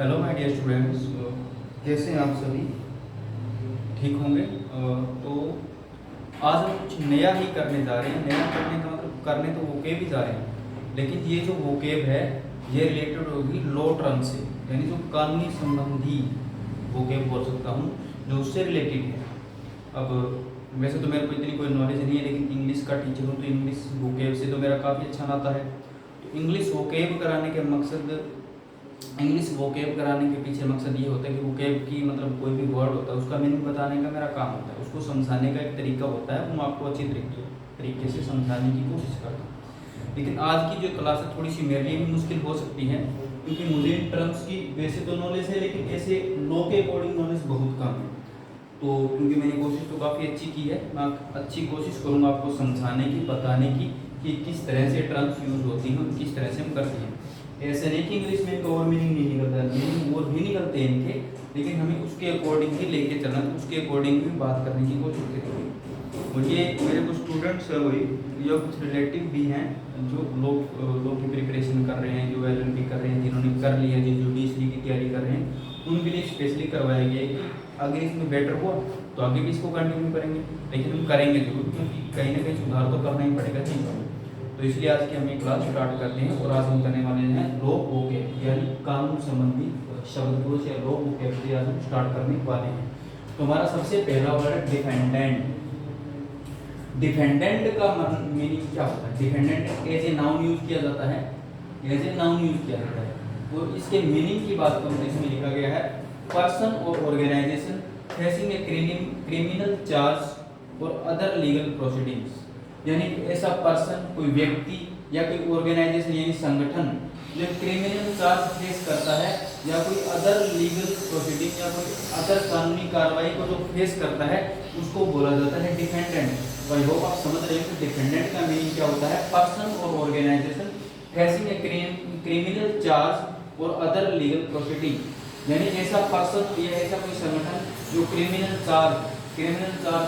Hello my dear students, कैसे हैं आप सभी? ठीक होंगे। तो आज हम कुछ नया ही करने जा रहे हैं। नया करने का मतलब करने तो वोकेब ही जा रहे हैं, लेकिन ये जो वोकेब है ये रिलेटेड होगी लॉ टर्म से, यानी जो कानूनी संबंधी वोकेब बोल सकता हूँ, जो उससे रिलेटेड है। अब वैसे तो मेरे को इतनी कोई नॉलेज नहीं है, लेकिन इंग्लिश का टीचर हूँ तो इंग्लिश वोकेब से तो मेरा काफ़ी अच्छा नाता है। तो इंग्लिश वोकेब कराने के मकसद इंग्लिश वोकेब कराने के पीछे मकसद ये होता है कि वोकेब की मतलब कोई भी वर्ड होता है उसका मीनिंग बताने का मेरा काम होता है, उसको समझाने का एक तरीका होता है, वो मैं आपको अच्छी तरीके से समझाने की कोशिश करता हूँ। लेकिन आज की जो क्लास है थोड़ी सी मेरे लिए भी मुश्किल हो सकती है, क्योंकि मुझे इन टर्म्स की वैसे तो नॉलेज है, लेकिन ऐसे लॉ के अकॉर्डिंग नॉलेज बहुत कम है। तो क्योंकि मैंने कोशिश तो काफ़ी अच्छी की है, मैं अच्छी कोशिश करूँगा आपको समझाने की, बताने की कि किस तरह से टर्म्स यूज होती हैं और किस तरह से हम करते हैं। ऐसे नहीं कि इंग्लिश में इनका और मीनिंग नहीं निकलता है, मीनिंग और भी निकलते हैं इनके, लेकिन हमें उसके अकॉर्डिंग ही लेके चलना, तो उसके अकॉर्डिंग भी बात करने की कोशिश करेंगे। और ये मेरे कुछ स्टूडेंट्स है वही, या कुछ रिलेटिव भी हैं जो लोग की प्रिपरेशन कर रहे हैं, जो LLB कर रहे हैं, जिन्होंने कर लिया, जो जुडिशरी की तैयारी कर रहे हैं, उनके लिए स्पेशली करवाया गया है कि अगर इसमें बेटर हुआ तो आगे भी इसको कंटिन्यू करेंगे, लेकिन हम करेंगे जरूर, क्योंकि कहीं ना कहीं सुधार तो करना ही पड़ेगा चीज़ों में। तो इसलिए आज की हम ये क्लास स्टार्ट करते हैं, और आज हम करने वाले हैं लॉ वोकेब, यानी कानून संबंधी शब्दकोश या लॉ वोकेब से आज हम स्टार्ट करने वाले हैं। तो हमारा सबसे पहला वर्ड है डिफेंडेंट। डिफेंडेंट का मीनिंग क्या होता है? Defendant as a noun use किया जाता है, एज ए नाउन यूज किया जाता है। तो इसके मीनिंग की बात करूँ तो इसमें लिखा गया है person or organization facing a criminal charge or other legal proceedings, यानी ऐसा पर्सन, कोई व्यक्ति या कोई ऑर्गेनाइजेशन यानी संगठन जो क्रिमिनल चार्ज फेस करता है, या कोई अदर लीगल प्रोसीडिंग या कोई अदर कानूनी कार्रवाई को जो फेस करता है, उसको बोला जाता है डिफेंडेंट। तो आई होप आप समझ रहे हैं कि डिफेंडेंट का मीनिंग क्या होता है। Person or organization facing a criminal charge or other legal proceeding, यानी ऐसा पर्सन या ऐसा कोई संगठन जो क्रिमिनल चार्ज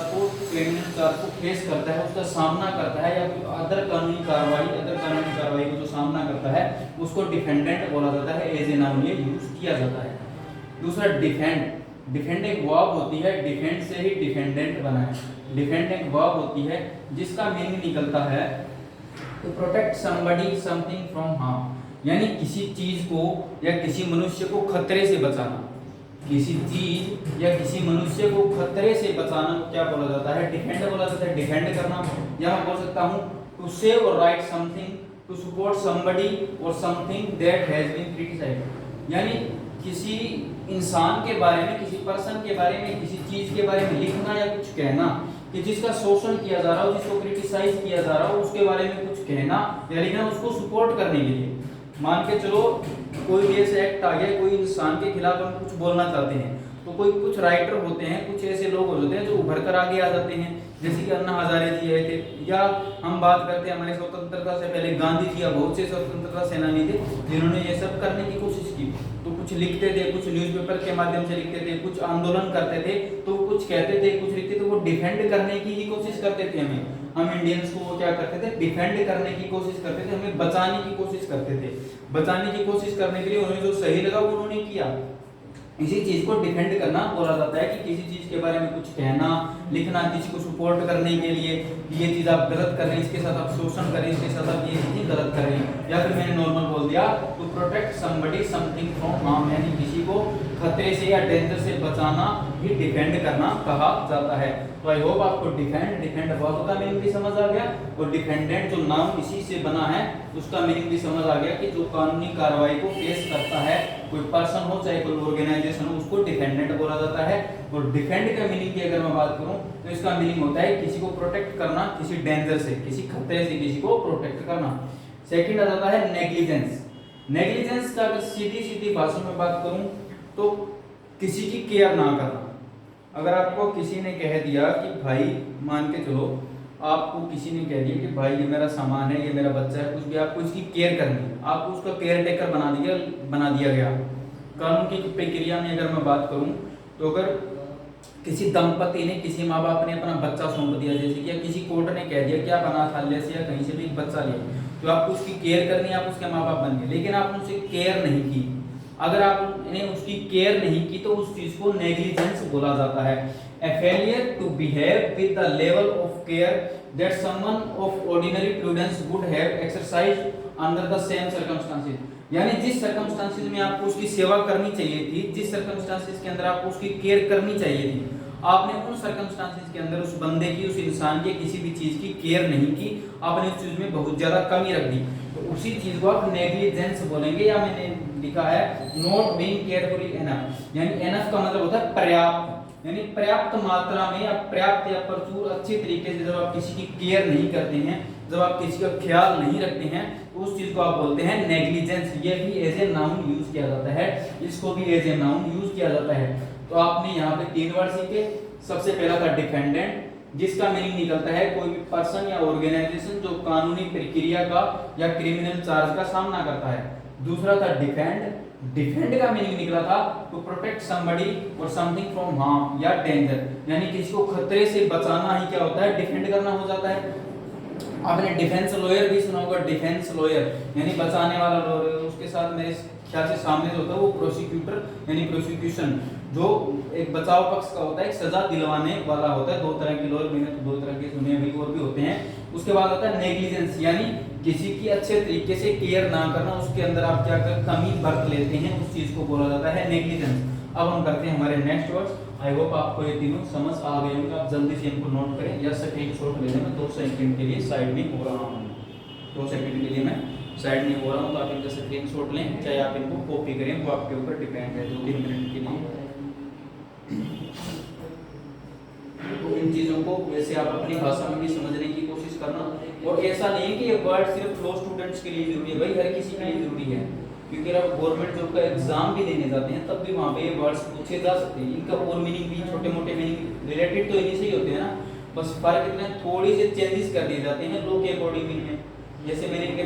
को फेस करता है, उसका सामना करता है, या कोई अदर कानूनी कार्रवाई को जो सामना करता है, उसको डिफेंडेंट बोला जाता है, एज ए नाउन ये यूज किया जाता है। दूसरा डिफेंड एक वर्ब होती है, डिफेंड से ही डिफेंडेंट बना है। डिफेंड एक वर्ब होती है जिसका मीनिंग निकलता है to protect somebody something from harm, यानी किसी चीज को या किसी मनुष्य को खतरे से बचाना। किसी चीज या किसी मनुष्य को खतरे से बचाना को क्या बोला जाता है? डिफेंड बोला जाता है। डिफेंड करना, या मैं बोल सकता हूँ टू सेव और right something, to support somebody और something that has been criticised, यानी किसी इंसान के बारे में, किसी पर्सन के बारे में, किसी चीज के बारे में लिखना या कुछ कहना कि जिसका शोषण किया जा रहा हो, जिसको क्रिटिसाइज किया जा रहा हो, उसके बारे में कुछ कहना या लिखना, उसको सपोर्ट करने के लिए। मान के चलो कोई भी ऐसे एक्ट आ गया, कोई इंसान के खिलाफ हम कुछ बोलना चाहते हैं, तो कुछ राइटर होते हैं, कुछ ऐसे लोग होते हैं जो उभर कर आगे आ जाते हैं, जैसे कि अन्ना हजारे जी आए थे, या हम बात करते हैं हमारे स्वतंत्रता से पहले गांधी जी, या बहुत से स्वतंत्रता सेनानी थे जिन्होंने ये सब करने की कोशिश की। तो कुछ लिखते थे, कुछ न्यूज़पेपर के माध्यम से लिखते थे, कुछ आंदोलन करते थे, तो कुछ कहते थे, कुछ लिखते थे, वो डिफेंड करने की ही कोशिश करते थे। हम इंडियंस को वो क्या करते थे? डिफेंड करने की कोशिश करते थे, हमें बचाने की कोशिश करते थे। बचाने की कोशिश करने के लिए उन्हें जो सही लगा वो उन्होंने किया। इसी चीज को डिफेंड करना बोला जाता है, कि किसी चीज के बारे में कुछ कहना, लिखना, किसी को सपोर्ट करने के लिए ये चीज आप गलत कर रहे हैं, इसके साथ आप शोषण कर रहे हैं, इसके साथ आप ये चीज गलत कर रहे हैं। या फिर मैंने नॉर्मल बोल दिया to protect somebody something from harm, यानी किसी को खतरे से या डेंजर से बचाना ही डिफेंड करना कहा जाता है। तो आई होप आपको डिफेंड वर्ब का मीनिंग भी समझ आ गया, और डिफेंडेंट जो नाउन इसी से बना है उसका मीनिंग भी समझ आ गया, कि जो कानूनी कार्रवाई को फेस करता है, कोई पर्सन हो चाहे कोई ऑर्गेनाइजेशन हो, उसको डिफेंडेंट बोला जाता है। और डिफेंड का मीनिंग की अगर मैं बात करूं तो इसका मीनिंग होता है किसी को प्रोटेक्ट करना, किसी डेंजर से, किसी खतरे से किसी को प्रोटेक्ट करना। सेकंड आ जाता है नेग्लिजेंस। नेग्लिजेंस का अगर सीधी भाषा में बात करूं तो किसी की केयर ना करना। अगर आपको किसी ने कह दिया कि भाई, मान के चलो आपको किसी ने कह दिया कि भाई ये मेरा सामान है, ये मेरा बच्चा है, कुछ भी, आपको इसकी केयर करनी है, आपको उसका केयर टेकर बना दिया गया। कानून की प्रक्रिया में अगर मैं बात करूं तो अगर किसी दंपति ने, किसी माँ बाप ने अपना बच्चा सौंप दिया, जैसे कि किसी कोर्ट ने कह दिया कि आप अनाथालय से या कहीं से भी एक बच्चा लिया, तो आपको उसकी केयर करनी है, आप उसके माँ बाप बन गए, लेकिन आपने उससे केयर नहीं की, अगर आपने उसकी केयर नहीं की तो उस चीज को नेग्लिजेंस बोला जाता है। A failure to behave with the level of care that someone of ordinary prudence would have exercised under the same circumstances, यानी जिस सर्कमस्टेंसेस में आपको उसकी सेवा करनी चाहिए थी, जिस सर्कमस्टेंसेस के अंदर आपको उसकी केयर करनी चाहिए थी, आपने उन सर्कमस्टेंसेस के अंदर उस बंदे की, उस इंसान की किसी भी चीज की केयर नहीं की, आपने उस चीज में बहुत ज्यादा कमी रख दी, तो उसी चीज को आप नेग्लिजेंस बोलेंगे। या मैंने लिखा है नॉट बीइंग केयरफुली एनफ, यानी एनफ का मतलब होता है पर्याप्त, यानी पर्याप्त मात्रा में या पर्याप्त या प्रचुर अच्छे तरीके से जब आप किसी की केयर नहीं करते हैं, जब आप किसी का ख्याल नहीं रखते हैं, तो उस चीज को आप बोलते हैं नेग्लिजेंस। ये भी एज ए नाउन यूज किया जाता है, इसको भी एज ए नाउन यूज किया जाता है। तो आपने यहाँ पे 3 वर्ड सीखे। सबसे पहला था डिफेंडेंट, जिसका मीनिंग निकलता है कोई भी पर्सन या ऑर्गेनाइजेशन जो कानूनी प्रक्रिया का या क्रिमिनल चार्ज का सामना करता है। दूसरा था डिफेंड, डिफेंड का मीनिंग निकला था टू प्रोटेक्ट समबडी और समथिंग फ्रॉम हार्म या डेंजर, यानी किसी को खतरे से बचाना ही क्या होता है, डिफेंड करना हो जाता है। आपने डिफेंस लॉयर भी सुना होगा, डिफेंस लॉयर यानी बचाने वाला लॉयर, उसके साथ मेरे ख्याल से सामने जो होता है वो प्रोसिक्यूटर यानी प्रोसिक्यूशन, जो एक बचाव पक्ष का होता है, एक सजा दिलवाने वाला होता है। 2 तरह के लॉयर, मैंने तो 2 तरह के सुने भी, और भी होते हैं। उसके बाद आता है नेग्लिजेंस, यानी किसी की अच्छे तरीके से केयर ना करना, उसके अंदर आप क्या कर कमी बरत लेते हैं, उस चीज को बोला जाता है नेग्लिजेंस। अब हम करते हैं हमारे नेक्स्ट वर्ड्स। आई होप आपको ये तीनों समझ आ गए होंगे, आप जल्दी से इनको नोट करें या स्क्रीनशॉट ले लें। मैं 2 सेकंड के लिए साइड में हो रहा हूँ, 2 सेकंड के लिए मैं साइड में हो रहा हूँ, तो आप इनका स्क्रीनशॉट लें, चाहे आप इनको कॉपी करें, वो आपके ऊपर डिपेंड है। 2-3 मिनट के लिए तो इन चीजों को वैसे आप अपनी भाषा में भी समझने की कोशिश करना, और ऐसा नहीं है कि ये वर्ड सिर्फ लॉ स्टूडेंट्स के लिए जरूरी है, भाई हर किसी के लिए जरूरी है, क्योंकि आप गवर्नमेंट जॉब का एग्जाम भी देने जाते हैं तब भी वहाँ पे ये वर्ड्स पूछे जा सकते हैं। इनका और मीनिंग भी छोटे मोटे मीनिंग रिलेटेड तो इन्हीं से ही होते हैं ना, बस फर्क इतना थोड़ी से चेंजेस कर दिए जाते हैं लोग के अकॉर्डिंग में। जैसे मैं इनके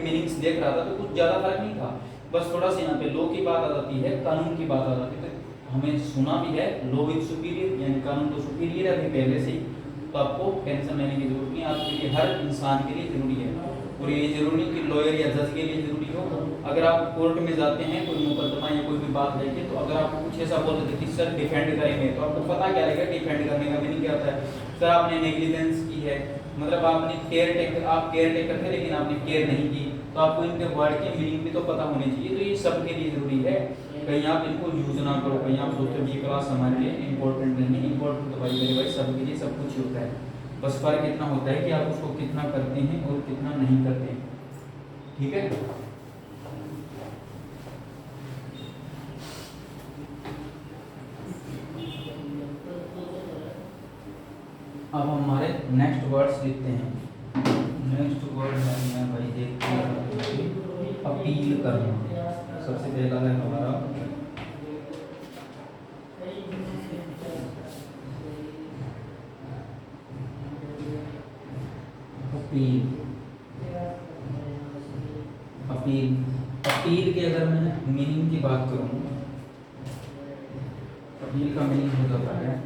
मीनिंग्स देख रहा था तो कुछ ज़्यादा फर्क नहीं था, बस थोड़ा सा यहाँ पे लॉ की बात आ जाती है, कानून की बात आ जाती है। तो हमें सुना भी है लॉ विद सुपीरियर, यानी कानून तो सुपीरियर है अभी पहले से ही, तो आपको टेंशन लेने की जरूरत नहीं, आपके लिए हर इंसान के लिए जरूरी है। और ये जरूरी कि लॉयर या जज के लिए जरूरी हो। अगर आप कोर्ट में जाते हैं कोई मुकदमा या कोई भी बात लेके, तो अगर आपको कुछ ऐसा बोल देते कि सर डिफेंड करेंगे, तो आपको पता क्या लगेगा डिफेंड करने का मीनिंग क्या होता है। सर आपने नेग्लिजेंस की है, मतलब आपने केयर टेकर, आप केयर टेकर थे लेकिन आपने केयर नहीं की, तो आपको इनके वर्ड के मीनिंग भी तो पता होने चाहिए। तो ये सबके लिए जरूरी है, कहीं आप इनको यूज ना करो, कहीं आप सोचते हो ये क्लास हमारे लिए इंपॉर्टेंट नहीं है। इंपॉर्टेंट तो भाई मेरे भाई सबके लिए सब कुछ होता है, बस फर्क इतना होता है कि आप उसको कितना करते हैं और कितना नहीं करते हैं, ठीक है। अब हमारे नेक्स्ट वर्ड्स लिखते हैं। नेक्स्ट वर्ड है भाई देखते हैं अपील करना। सबसे पहला है हमारा अपील। अपील, अपील के अगर मैं मीनिंग की बात करूं, अपील का मीनिंग हो जाता है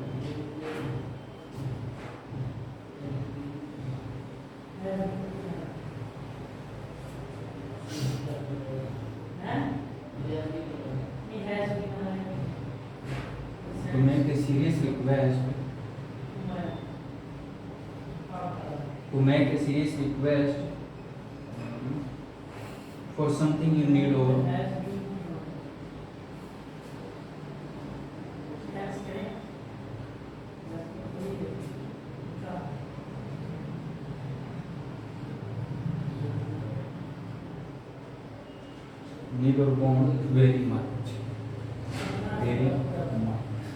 to make a serious request, to make a serious request for something you need or need or want very much, very much।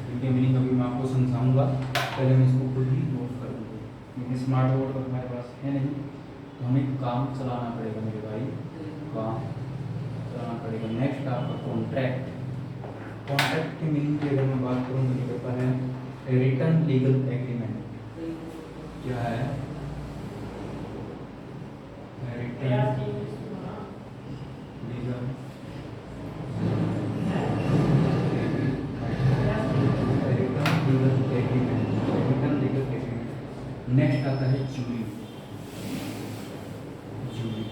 इनके मीनिंग अभी मैं आपको समझाऊंगा, पहले मैं इसको खुद ही नोट कर लूँगा, क्योंकि स्मार्ट बोर्ड तो हमारे पास है नहीं, तो हमें काम चलाना पड़ेगा मेरे भाई, काम चलाना पड़ेगा। नेक्स्ट आपका कॉन्ट्रैक्ट। कॉन्ट्रैक्ट की मीनिंग की अगर मैं बात करूँ, मुझे पता है रिटर्न लीगल एग्रीमेंट। क्या है रिटर्न लीगल एग्रीमेंट। नेक्स्ट आता है जूरी। जूरी,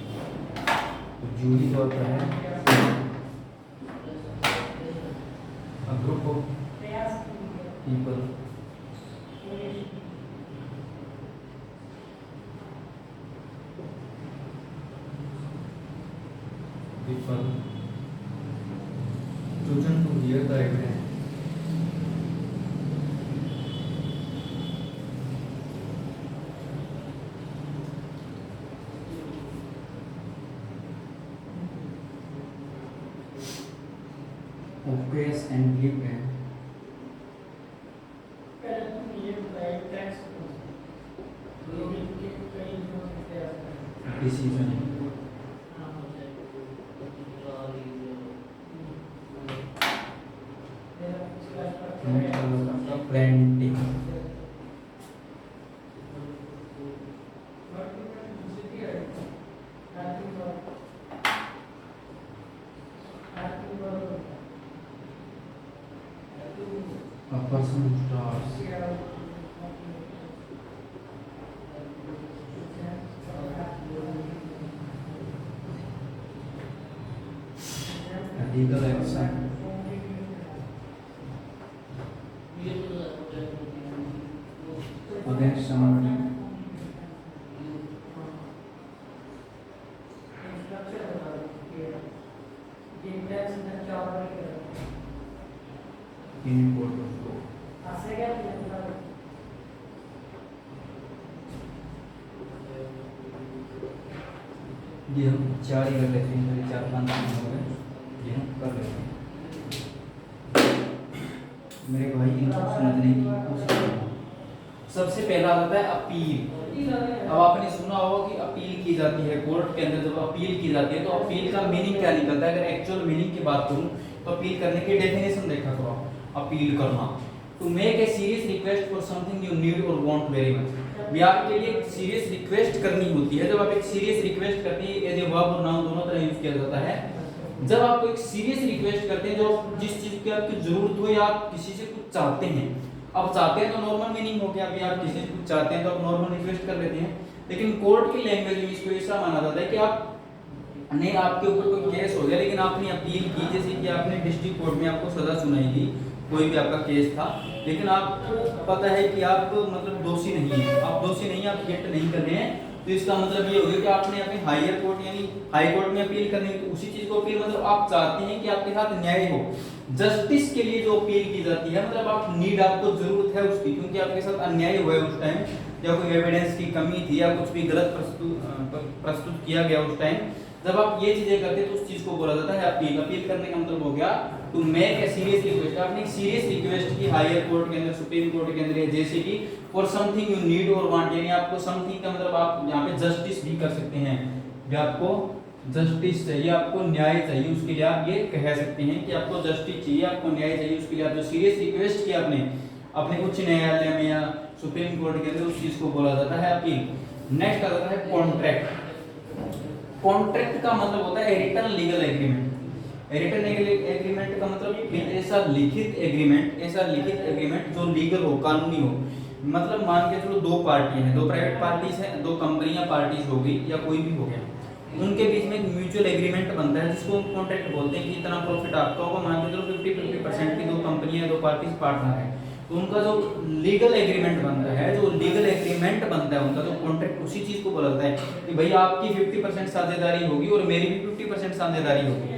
तो जूरी जो होता है पर chosen to hear the evidence. Obvious and give a decision. Planting. A person who starts a legal action against somebody in court of law. ये हम 4 ही कर लेते हैं, 4-5 दिन हो गए, ये हम कर लेते हैं। मेरे भाई इनको समझने की कोशिश करो। सबसे पहला होता है अपील। अब आपने सुना होगा कि अपील की जाती है कोर्ट के अंदर, जब अपील की जाती है तो अपील का मीनिंग क्या निकलता है। अगर एक्चुअल मीनिंग की बात करूं तो अपील करने की डेफिनेशन देखा करो। अपील करना, to make a serious request for something you need or want very much. भी आपके लिए सीरियस रिक्वेस्ट करनी होती है। जब आप एक सीरियस रिक्वेस्ट करते हैं, एज ए वर्ब और नाउन दोनों तरह यूज किया जाता है। जब आप एक सीरियस रिक्वेस्ट करते हैं, जो जिस चीज की आपकी जरूरत हो या आप किसी से कुछ चाहते हैं, अब चाहते हैं तो नॉर्मल मीनिंग हो गया, अभी आप किसी से कुछ चाहते हैं तो आप नॉर्मल रिक्वेस्ट कर लेते हैं। लेकिन कोर्ट की लैंग्वेज में इसको ऐसा माना जाता है कि आप नहीं, आपके ऊपर कोई केस हो गया लेकिन आपने अपील की, जैसे कि आपने डिस्ट्रिक्ट कोर्ट में आपको सजा सुनाई थी, कोई भी आपका केस था, लेकिन आपको पता है कि आप मतलब दोषी नहीं है, आप दोषी नहीं, आप गिल्ट नहीं कर रहे हैं, तो इसका मतलब ये हो गया कि आपने अपने हायर कोर्ट यानी हाई कोर्ट में अपील करनी है। तो उसी चीज को अपील मतलब आप चाहते हैं कि आपके साथ न्याय हो। जस्टिस के लिए जो अपील की जाती है मतलब आप नीड, आपको जरूरत है उसकी, क्योंकि आपके साथ अन्याय हुआ है उस टाइम, या कोई एविडेंस की कमी थी या कुछ भी गलत प्रस्तुत किया गया उस टाइम। जब आप ये चीजें करते हैं तो उस चीज को बोला जाता है अपील। अपील करने का मतलब हो गया to make a serious request. आपने एक सीरियस रिक्वेस्ट की हायर कोर्ट के अंदर, सुप्रीम कोर्ट के अंदर, जैसे कि for something you need or want, यानी आपको समथिंग का मतलब आप यहाँ पे जस्टिस भी कर सकते हैं, कि आपको जस्टिस चाहिए, आपको न्याय चाहिए, उसके लिए आप ये कह सकते हैं कि आपको जस्टिस चाहिए, आपको न्याय चाहिए, उसके लिए आप जो सीरियस रिक्वेस्ट किया आपने अपने उच्च न्यायालय में या सुप्रीम कोर्ट के अंदर, उस चीज को बोला जाता है अपील। नेक्स्ट आता है कॉन्ट्रैक्ट। कॉन्ट्रैक्ट का मतलब होता है written legal agreement. Written agreement का मतलब ऐसा लिखित एग्रीमेंट जो लीगल हो, कानूनी हो। मतलब मान के चलो दो पार्टी हैं, दो प्राइवेट पार्टीज हैं, दो कंपनियां पार्टीज हो गई या कोई भी हो गया, उनके बीच में एक म्यूचुअल एग्रीमेंट बनता है जिसको कॉन्ट्रैक्ट बोलते हैं कि इतना प्रॉफिट आपका होगा। मान के चलो 50-50% की दो कंपनियां, दो पार्टीज पार्टनर है, तो उनका जो लीगल एग्रीमेंट बनता है, जो लीगल एग्रीमेंट बनता है उनका जो कॉन्ट्रैक्ट, उसी चीज को बोला जाता है कि भाई आपकी 50% साझेदारी होगी और मेरी भी 50% साझेदारी होगी,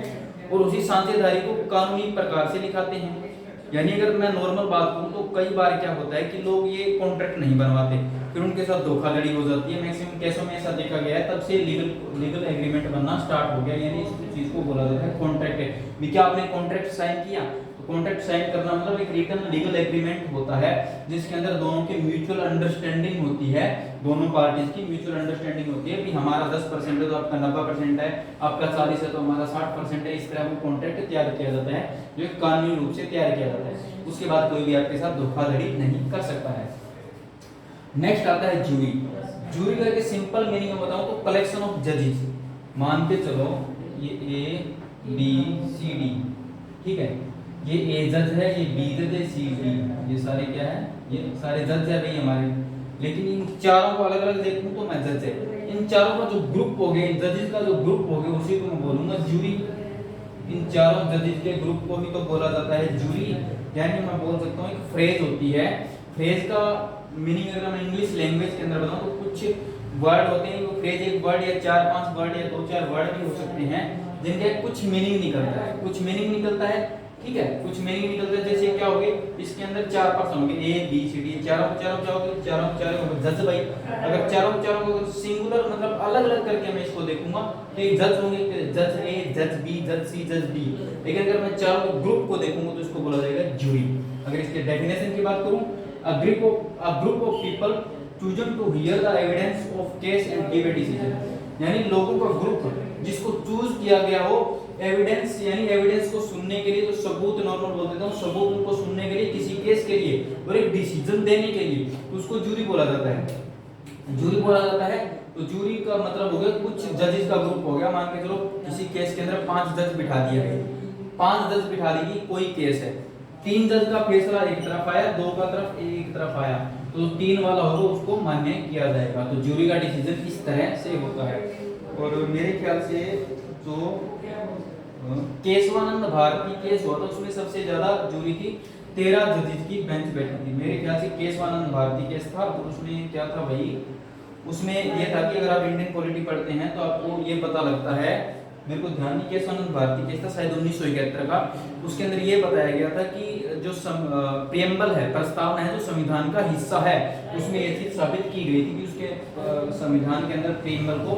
और उसी साझेदारी को कानूनी प्रकार से लिखाते हैं। यानी अगर मैं नॉर्मल बात करूं तो कई बार क्या होता है कि लोग ये कॉन्ट्रैक्ट नहीं बनवाते, फिर उनके साथ धोखाधड़ी हो जाती है। मैक्सिमम केसों में ऐसा देखा गया है, तब से लीगल एग्रीमेंट बनना स्टार्ट हो गया, यानी इस चीज को बोला जाता है कॉन्ट्रैक्ट। भी क्या आपने कॉन्ट्रैक्ट साइन किया, कॉन्ट्रैक्ट साइन करना मतलब एक रिटन लीगल एग्रीमेंट होता है जिसके अंदर दोनों की म्यूचुअल अंडरस्टैंडिंग होती है, दोनों पार्टीज की म्यूचुअल अंडरस्टैंडिंग होती है। भी हमारा 10% है तो आपका 90% है, आपका 40 है तो हमारा 60% है। इस तरह वो कॉन्ट्रैक्ट तैयार किया जाता है, जो कानूनी रूप से तैयार किया जाता है। उसके बाद कोई भी आपके साथ धोखाधड़ी नहीं कर सकता है। नेक्स्ट आता है जूरी। जूरी का एक सिंपल मीनिंग में बताऊं तो कलेक्शन ऑफ जजेस। मान के चलो ये A B C D, ठीक है, ये ए जज है, ये बी जज है, सी डी, ये सारे क्या है, ये सारे जज है भाई हमारे। लेकिन इन चारों को अलग अलग देखूं तो मैं जज है, इन चारों का जो ग्रुप हो गया, जजेस का जो ग्रुप हो गया, उसी को मैं बोलूंगा जूरी। इन चारों जजेस के ग्रुप को ही तो बोला जाता है जूरी। यानी मैं बोल सकता हूँ एक फ्रेज होती है, फ्रेज का मीनिंग अगर मैं इंग्लिश लैंग्वेज के अंदर बताऊं तो कुछ वर्ड होते हैं, वो फ्रेज एक वर्ड या 4-5 वर्ड या 2-4 वर्ड भी हो सकते हैं, जिनके कुछ मीनिंग निकलता है, कुछ मीनिंग निकलता है, ठीक है, कुछ मीनिंग निकलता है। जैसे क्या हो गए, इसके अंदर 4 पर्सन होंगे, ए बी सी डी, चारों चारों क्या होंगे, चारों चारों जज भाई। अगर चारों चारों को सिंगुलर मतलब अलग अलग करके मैं इसको देखूंगा तो ये जज होंगे, जज ए, जज बी, जज सी, जज डी। लेकिन अगर मैं चारों ग्रुप को देखूंगा तो इसको बोला जाएगा जूरी। अगर इसके डेफिनेशन की बात करूं, a group of people chosen to hear the evidence of case and give a decision, यानी लोगों का ग्रुप जिसको चूज किया गया हो एविडेंस, यानी एविडेंस को सुनने के लिए, तो सबूत नॉर्मल बोल देता हूं, सबूत उनको सुनने के लिए किसी केस के लिए और एक डिसीजन देने के लिए, तो उसको जूरी बोला जाता है, जूरी बोला जाता है। तो जूरी का मतलब हो गया कुछ जजेस का ग्रुप हो गया, मान के चलो किसी केस के अंदर 5 जज बिठा दिए गए, 5 जज बिठा दी, कोई केस है, 3 जज का फैसला एक तरफ आया, 2 का तरफ एक तरफ आया, तो 3 वाला होगा उसको मान्य किया जाएगा। तो जूरी का डिसीजन इस तरह से होता है। और मेरे ख्याल से जो केशवानंद भारती केस हुआ था उसमें सबसे ज्यादा जूरी थी, 13 जजेस की बेंच बैठी थी। मेरे ख्याल से केशवानंद भारती केस था, तो उसमें क्या था भाई, उसमें ये था कि अगर आप इंडियन पॉलिटी पढ़ते हैं तो आपको ये पता लगता है, मेरे को ध्यान नहीं, केशवानंद भारती केस था शायद 1971 का। उसके अंदर ये बताया गया था कि जो प्रियम्बल है, प्रस्तावना है, जो संविधान का हिस्सा है, उसमें ये चीज साबित की गई थी कि उसके संविधान के अंदर प्रियम्बल को,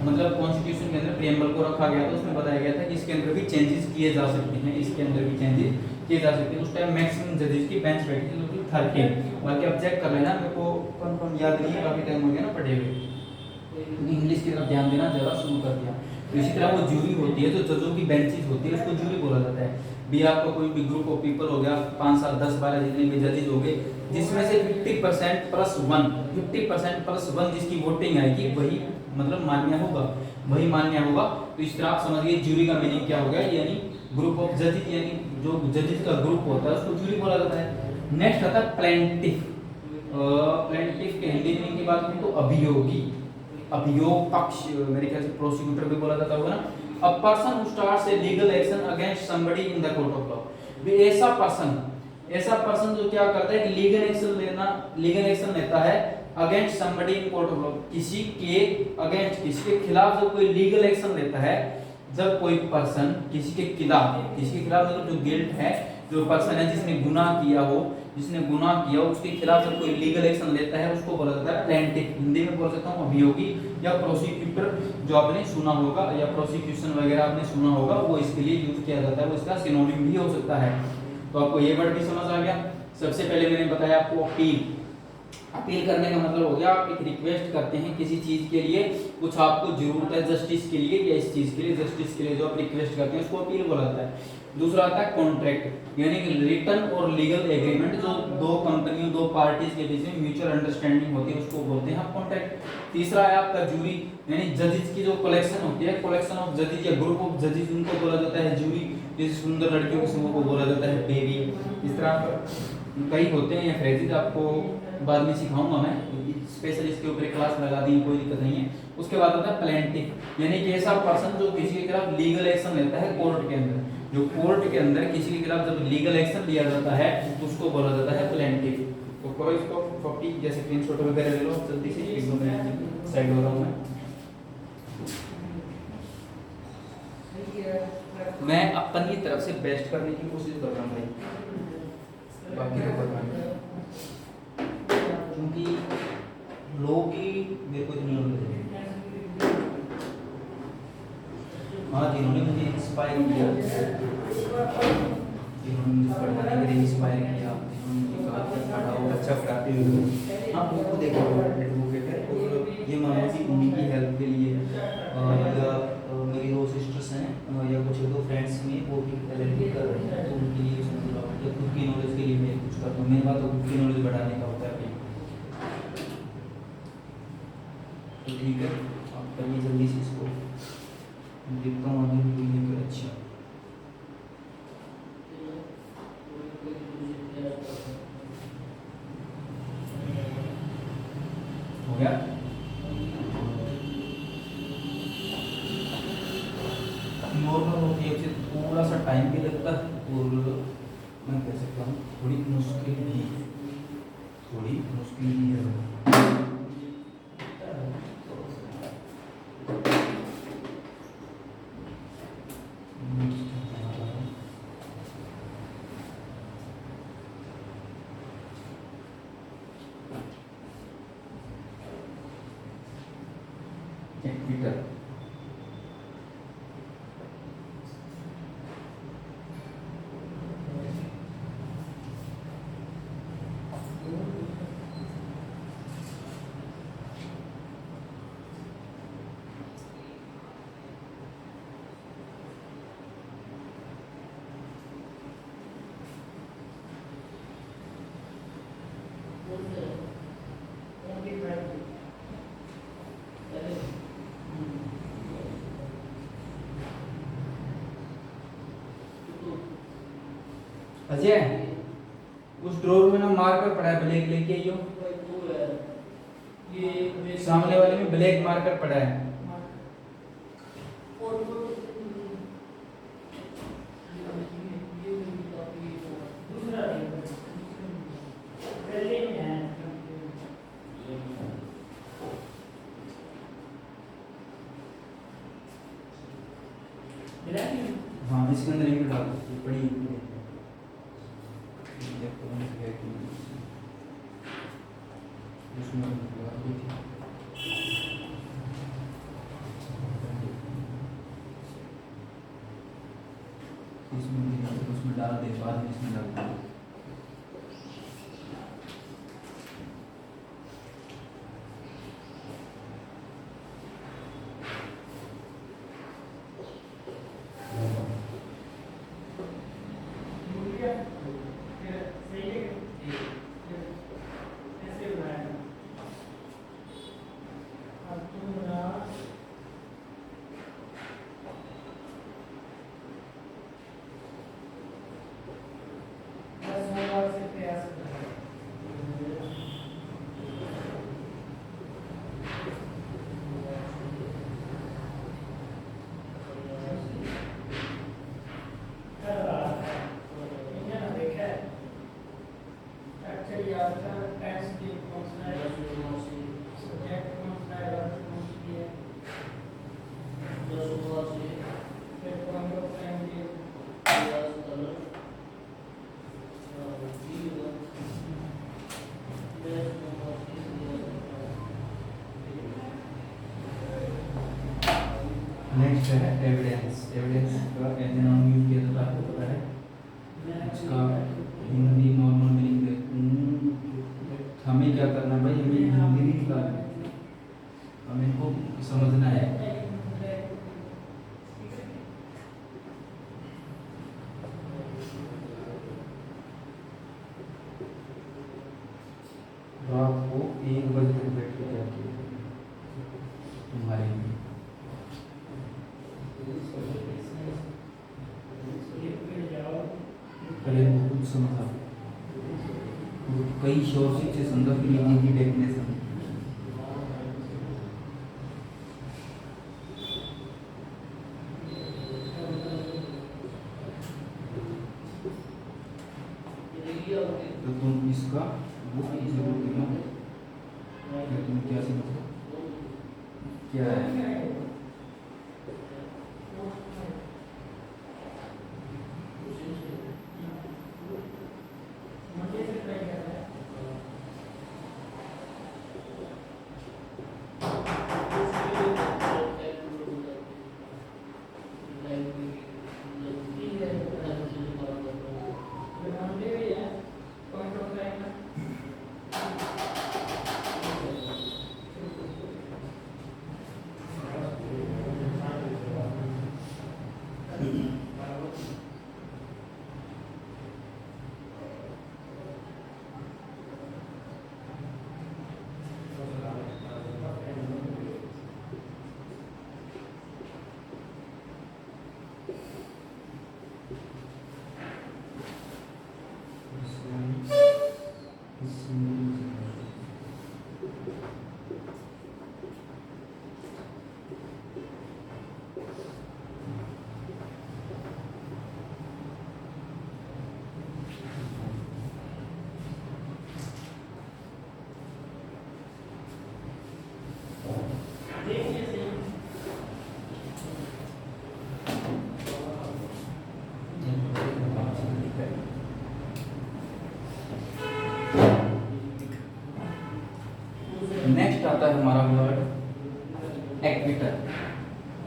मतलब कॉन्स्टिट्यूशन के अंदर प्रियम्बल को रखा गया था। उसमें बताया गया था कि इसके अंदर भी चेंजेस किए जा सकते हैं, इसके अंदर भी चेंजेस किए जा सकते हैं। उस टाइम मैक्सिमम जजेस की बेंच बैठी थी, तो 13। बाकी आप चेक कर लेना, मेरे को कौन याद नहीं है, काफी टाइम हो गया ना पढ़े हुए, इंग्लिश की तरफ ध्यान देना ज़्यादा शुरू कर दिया। तो इसी तरह वो जूरी होती है, जो जजों की बेंचेस होती है, उसको जूरी बोला जाता है। भी आपका कोई भी ग्रुप ऑफ पीपल हो गया, 5 7 10 12 जितने भी जजेस हो गए, जिसमें से 50% प्लस 1, 50% प्लस 1 जिसकी वोटिंग आएगी वही मतलब मान्य होगा, वही मान्य होगा। तो इस तरह आप समझिए जूरी का मीनिंग क्या हो गया, यानी ग्रुप ऑफ जजेस, यानी जो जजेस का ग्रुप होता है उसको जूरी बोला जाता है। नेक्स्ट आता है प्लेंटिफ। प्लेंटिफ के हिंदी मीनिंग की बात करें तो अभियोगी, अभियोग पक्ष, मेरे ख्याल से प्रोसिक्यूटर भी बोला जाता होगा ना। A person who starts a legal action against somebody in the court of law, भी ऐसा पर्सन जो क्या करता है कि लीगल एक्शन लेता है against somebody in court of law, किसी के अगेंस्ट, किसी के खिलाफ जब कोई लीगल एक्शन लेता है, जब कोई पर्सन किसी के खिलाफ मतलब जो गिल्ट है, जो पर्सन है जिसने गुनाह किया हो, उसके खिलाफ जब कोई लीगल एक्शन लेता है उसको बोला जाता है प्लेंटिफ। हिंदी में बोल सकता हूँ अभियोगी या प्रोसिक्यूटर, जो आपने सुना होगा, या प्रोसिक्यूशन वगैरह आपने सुना होगा, वो इसके लिए यूज किया जाता है, वो इसका सिनोनिम भी हो सकता है। तो आपको ये वर्ड भी समझ आ गया। सबसे पहले मैंने बताया आपको अपील करने का मतलब हो गया आप एक रिक्वेस्ट करते हैं किसी चीज के लिए, कुछ आपको जरूरत है जस्टिस के लिए, या इस चीज के लिए जस्टिस के लिए जो आप रिक्वेस्ट करते हैं उसको अपील बोला जाता है। दूसरा आता है कॉन्ट्रैक्ट, यानी कि रिटन और लीगल एग्रीमेंट, जो दो कंपनियों, दो पार्टीज के बीच में म्यूचुअल अंडरस्टैंडिंग होती है, उसको बोलते हैं कॉन्ट्रैक्ट। तीसरा है आपका जूरी, यानी जजेस की जो कलेक्शन होती है, कलेक्शन ऑफ जजेस या ग्रुप ऑफ जजेस, उनको बोला जाता है जूरी। जैसे सुंदर लड़कियों के समूह को बोला जाता है बेबी। इस तरह कई होते हैं ये फ्रेजेस, आपको बाद में सिखाऊंगा मैं, स्पेशल इसके ऊपर क्लास लगा दी, कोई दिक्कत नहीं है। उसके बाद होता है प्लेंटिफ, यानी कि ऐसा पर्सन जो किसी के खिलाफ लीगल एक्शन लेता है कोर्ट के अंदर, जो कोर्ट के अंदर किसी के खिलाफ जब लीगल एक्शन लिया जाता है उसको बोला जाता है प्लेंटिफ। तो करो इसको कॉपी, जैसे स्क्रीनशॉट वगैरह ले लो जल्दी से, एक दो मिनट साइड हो रहा हूं मैं अपनी तरफ से बेस्ट करने की कोशिश कर रहा हूं भाई, बाकी तो पता नहीं, क्योंकि लोग ही मेरे को इतनी नॉलेज है। हाँ, जिन्होंने मुझे इंस्पायर किया, जिन्होंने मुझे पढ़ाने के लिए इंस्पायर किया, जिन्होंने मुझे कहा कि पढ़ाओ, अच्छा पढ़ाते हो, हाँ उनको देखो एडवोकेट है, और ये मान लो कि उन्हीं की हेल्प के लिए या मेरी 2 सिस्टर्स हैं या कुछ 2 फ्रेंड्स में वो भी LLB कर रहे हैं, तो उनके लिए या खुद की नॉलेज के लिए मैं कुछ करता हूँ। मेरी बात तो खुद की नॉलेज बढ़ाने का होता है। तो ठीक है, आप करिए जल्दी से इसको, देखता हूँ आगे कोई लेकर। अच्छा हो गया। नॉर्मल होती है, थोड़ा सा टाइम भी लगता है, और मैं कह सकता हूँ थोड़ी मुश्किल भी है। इक्वेटर। अजय, उस ड्रॉर में ना मार्कर पड़ा है, ब्लैक लेके आइयो। ये सामने वाले में ब्लैक मार्कर पड़ा है। हाँ, इसके अंदर एक डाल दो, बड़ी उसमें डाल दे, बाद में इसमें डाल दे। नेक्स्ट है एविडेंस। एविडेंस का ऐसे नाम यूज किया जाता है, आपको पता है। इसका हिंदी नॉर्मल मीनिंग हमें क्या करना है भाई, हमें हिंदी नहीं निकालना है, हमें इनको समझना है। रात को 1 बजे तक बैठ के जाती है तुम्हारे लिए। पहले वो कुछ समझा, कई शोर्सिक से संदर्भ मीनिंग की डेफिनेशन। तो तुम इसका बुक जरूर देना, तुम क्या समझो क्या है। नेक्स्ट आता है हमारा वर्ड एक्विटल।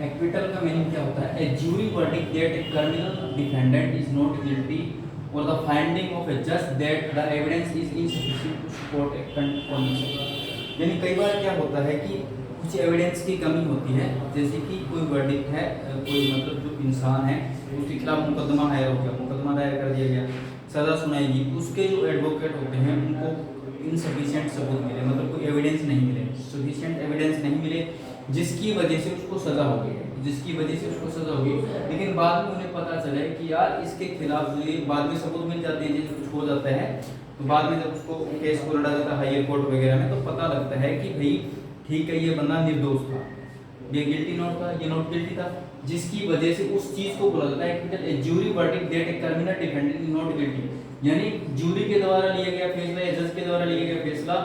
एक्विटल का मीनिंग क्या होता है? A jury verdict that a criminal defendant is not guilty और द फाइंडिंग ऑफ ए जज that the evidence is insufficient to support a conviction. यानी कई बार क्या होता है कि कुछ एविडेंस की कमी होती है, जैसे कि कोई वर्डिक्ट है, कोई मतलब जो इंसान है उसके खिलाफ मुकदमा दायर हो गया, मुकदमा दायर कर दिया गया, सज़ा सुनाएगी, उसके जो एडवोकेट होते हैं उनको इनसफिशिएंट सबूत मिले, मतलब कोई एविडेंस नहीं मिले, सफिशिएंट एविडेंस नहीं मिले, जिसकी वजह से उसको सज़ा हो गई, जिसकी वजह से उसको सज़ा हो गई, लेकिन बाद में उन्हें पता चले कि यार इसके खिलाफ जो ये बाद में सबूत मिल जाते हैं, जैसे कुछ हो जाता है तो बाद में जब उसको केस को लड़ा जाता है हायर कोर्ट वगैरह में, तो पता लगता है कि भाई ठीक है ये बंदा निर्दोष था, ये गिल्टी नॉट था, ये नॉट गिल्टी था, जिसकी वजह से उस चीज को बोला जाता है कि jury verdict that a criminal defendant is not guilty. यानी ज्यूरी के द्वारा लिया गया फैसला या जज के द्वारा लिया गया फैसला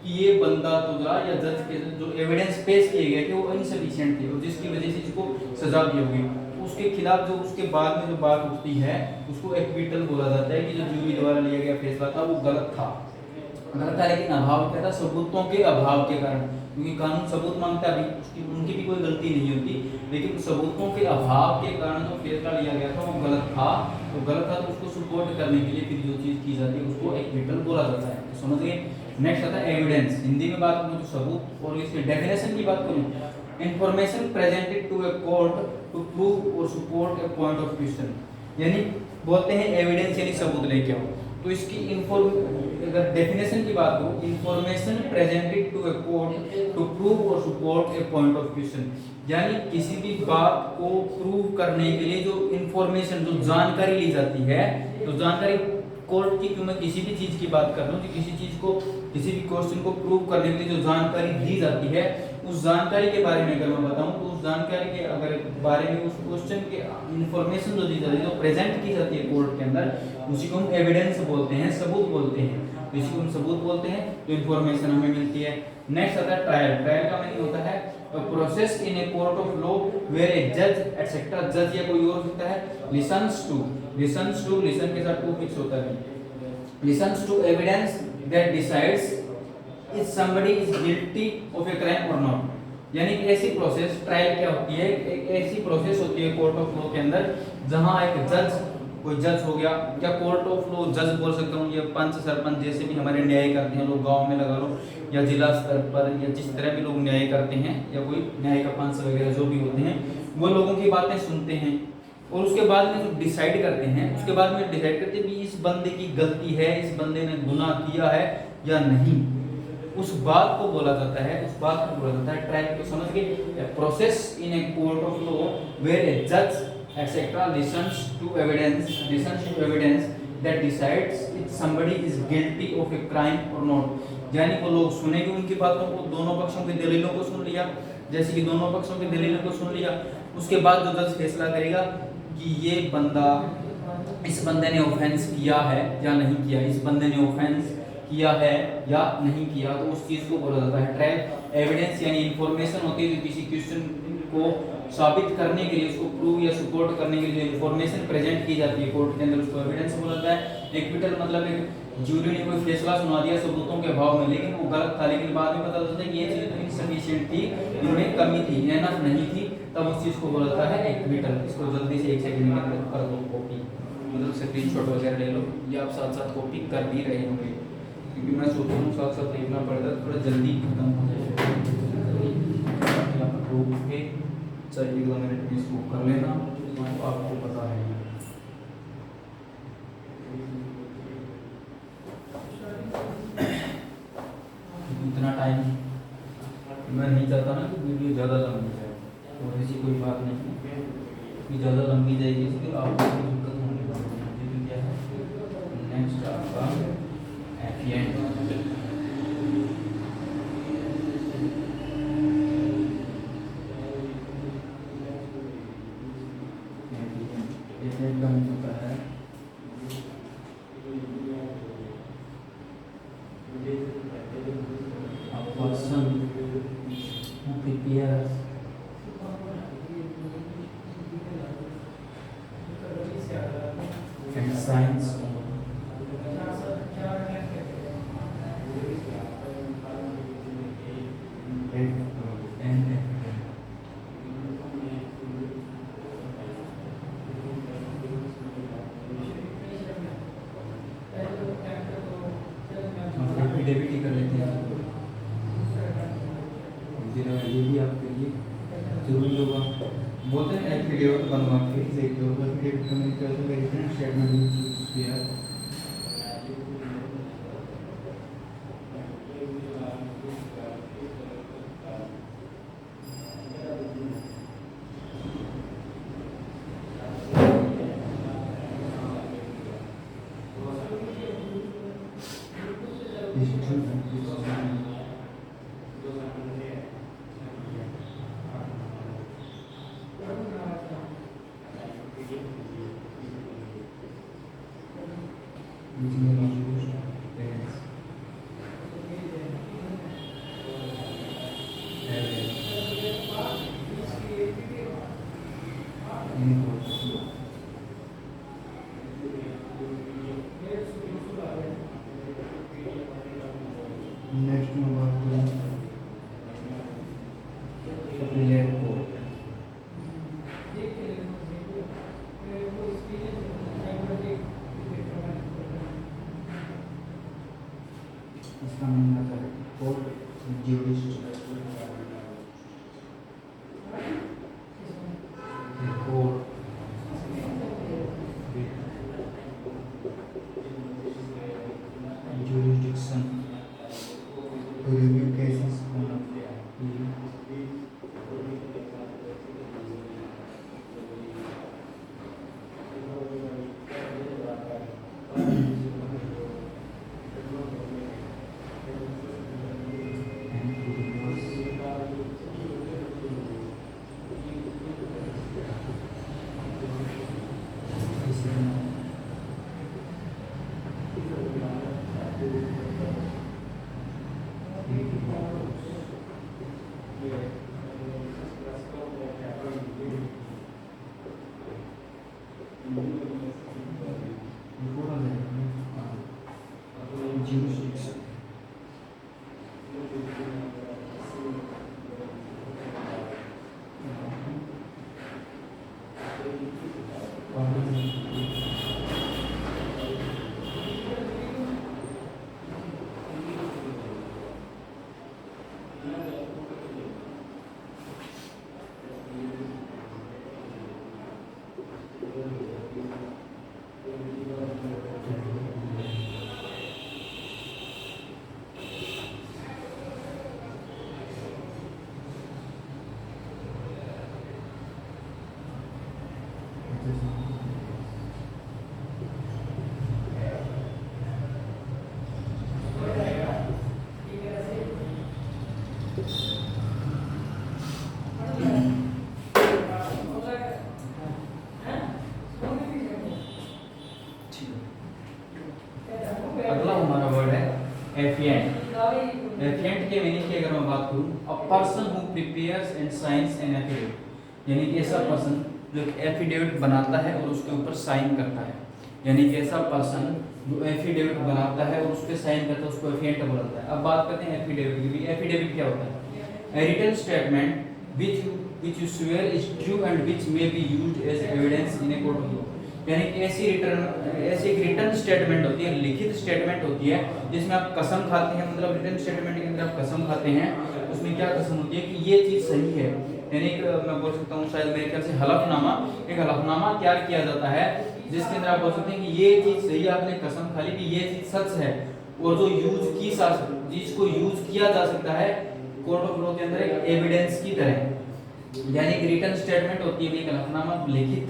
कि ये बंदा तो था, या जज के जो एविडेंस पेश किए गए थे वो इनसफिशिएंट थे और जिसकी वजह से इसको सजा दी होगी, उसके खिलाफ जो उसके बाद में जो बात उठती है उसको एक्विटल बोला जाता है कि जो ज्यूरी द्वारा लिया गया फैसला था वो गलत था, गलत था, लेकिन अभाव क्या था? सबूतों के अभाव के कारण, क्योंकि कानून सबूत मांगता भी, उसकी उनकी भी कोई गलती नहीं होती, लेकिन सबूतों के अभाव के कारण जो फैसला लिया गया था वो गलत था, तो गलत था तो उसको सपोर्ट करने के लिए फिर जो चीज की जाती है उसको एक्विटल बोला जाता है। तो समझ गए? नेक्स्ट आता है एविडेंस। हिंदी में बात करूं तो सबूत, और इसके डेफिनेशन की बात करूं, information presented to a court to prove और support a point of question. यानी बोलते हैं एविडेंस यानी सबूत लेके आओ, तो इसकी अगर डेफिनेशन की बात करूं, information presented to a court to prove और support a point of question, यानी किसी भी बात को प्रूव करने के लिए जो इंफॉर्मेशन, जो जानकारी ली जाती है, तो जानकारी कोर्ट की, क्यों मैं किसी भी चीज की बात कर रहा हूँ कि किसी चीज को, किसी भी क्वेश्चन को प्रूव करने के लिए जो जानकारी दी जाती है, उस जानकारी के बारे में अगर मैं बताऊं तो उस जानकारी के अगर बारे में, उस क्वेश्चन के इंफॉर्मेशन जो दी जाती है, जो प्रेजेंट की जाती है कोर्ट के अंदर, उसी को हम एविडेंस बोलते हैं, सबूत बोलते हैं, तो इसी को हम सबूत बोलते हैं, तो इंफॉर्मेशन हमें मिलती है। नेक्स्ट आता है ट्रायल। ट्रायल का मीनिंग होता है process in a court of law where a जज एटसेट्रा, जज या कोई और होता है, लिसन्स टू, लिसन के साथ टू फिक्स होता है, listens to evidence that decides if somebody is guilty of a crime और नॉट। यानी कि ऐसी प्रोसेस, ट्रायल क्या होती है, एक ऐसी प्रोसेस होती है कोर्ट ऑफ लॉ के अंदर जहां एक जज, कोई जज हो गया, या कोर्ट ऑफ लॉ जज बोल सकता हूँ, या पंच सरपंच जैसे भी हमारे न्याय करते हैं लोग गांव में लगा लो, या जिला स्तर पर, या जिस तरह भी लोग न्याय करते हैं, या कोई न्याय का पंच वगैरह जो भी होते हैं, वो लोगों की बातें सुनते हैं और उसके बाद में जो डिसाइड करते हैं, उसके बाद में डिसाइड करते हैं कि इस बंदे की गलती है, इस बंदे ने गुनाह किया है या नहीं, उस बात को बोला जाता है, उस बात को बोला जाता है ट्रायल। तो समझ गए? Process in a court of law where a जज etcetera listens to evidence that decides if somebody is guilty of a crime और नॉट। यानी वो लोग सुनेंगे उनकी बातों को, दोनों पक्षों की दलीलों को सुन लिया, जैसे कि दोनों पक्षों की दलीलों को सुन लिया, उसके बाद जो जज फैसला करेगा कि ये बंदा, इस बंदे ने ऑफेंस किया है या नहीं किया, इस बंदे ने ऑफेंस किया है या नहीं किया, तो उस चीज को बोला जाता है ट्रायल। एविडेंस यानी इंफॉर्मेशन होती है जो किसी क्वेश्चन को साबित करने के लिए, उसको प्रूव या सपोर्ट करने के लिए इंफॉर्मेशन प्रेजेंट की जाती है कोर्ट के अंदर, उसको एविडेंस बोला जाता है। एक्विटल मतलब एक ज्यूरी ने कोई फैसला सुना दिया सबूतों के अभाव में, लेकिन वो गलत था, लेकिन बाद में पता चलता है कि ये चीज तो इनसफिशिएंट थी, इनमें कमी थी, एनफ नहीं थी, तब उस चीज को बोला जाता है एक्विटल। इसको जल्दी से 1 सेकंड के अंदर कर दो कॉपी, मतलब स्क्रीनशॉट वगैरह ले लो, ये आप साथ साथ कॉपी कर भी रहे होंगे, क्योंकि मैं सोचता हूँ साथ साथ देखना पड़ता है, थोड़ा जल्दी खत्म हो जाए। यहाँ पर रोक के चाहिए 2 मिनट में इसको कर लेना, तो आपको पता है। इतना टाइम मैं नहीं चाहता ना कि वीडियो ज़्यादा लंबी जाए, और ऐसी कोई बात नहीं है कि ज़्यादा लंबी जाएगी, इसलिए आपको कोई दिक्कत होने वाली है। क्या है नेक्स्ट आपका एफिएंट। Science and दे रहा है, ये भी आपके लिए जरूरी होगा। बोलते हैं एफिडेविट बनवा के देखिए, affidavit communication return statement use किया। नेक्स्ट में बात करें एफिलिएट कोड। इसका मीनिंग आता है code judicial code jurisdiction to review cases on appeal. Jurisdiction. अगला हमारा वर्ड है एफिएंट। एफिएंट के मीनिंग की अगर मैं बात करूं, a person who prepares and science an affidavit, यानी कि ऐसा पर्सन जो एफिडेविट बनाता है और उसके ऊपर साइन करता है, यानी कि ऐसा पर्सन जो एफिडेविट बनाता है और उस पे साइन करता है उसको एफिएंट बोलता है। अब बात करते हैं एफिडेविट की। एफिडेविट क्या होता है? A written statement which you swear is true and which may be used as evidence in a court of law, यानी कि ऐसी एक रिटर्न स्टेटमेंट होती है, लिखित स्टेटमेंट होती है जिसमें आप कसम खाते हैं, मतलब रिटर्न स्टेटमेंट के अंदर आप कसम खाते हैं। उसमें क्या कसम होती है कि ये चीज सही है, यानी कि मैं बोल सकता हूँ शायद मेरे ख्याल से हलफनामा, एक हलफनामा तैयार किया जाता है जिसके अंदर आप बोल सकते हैं कि ये चीज सही है, आपने कसम खा ली कि ये चीज सच है, और जो जिसको यूज किया जा सकता है कोर्ट ऑफ लॉ के अंदर एक एविडेंस की तरह, यानी कि रिटन स्टेटमेंट होती है, एक हलफनामा, लिखित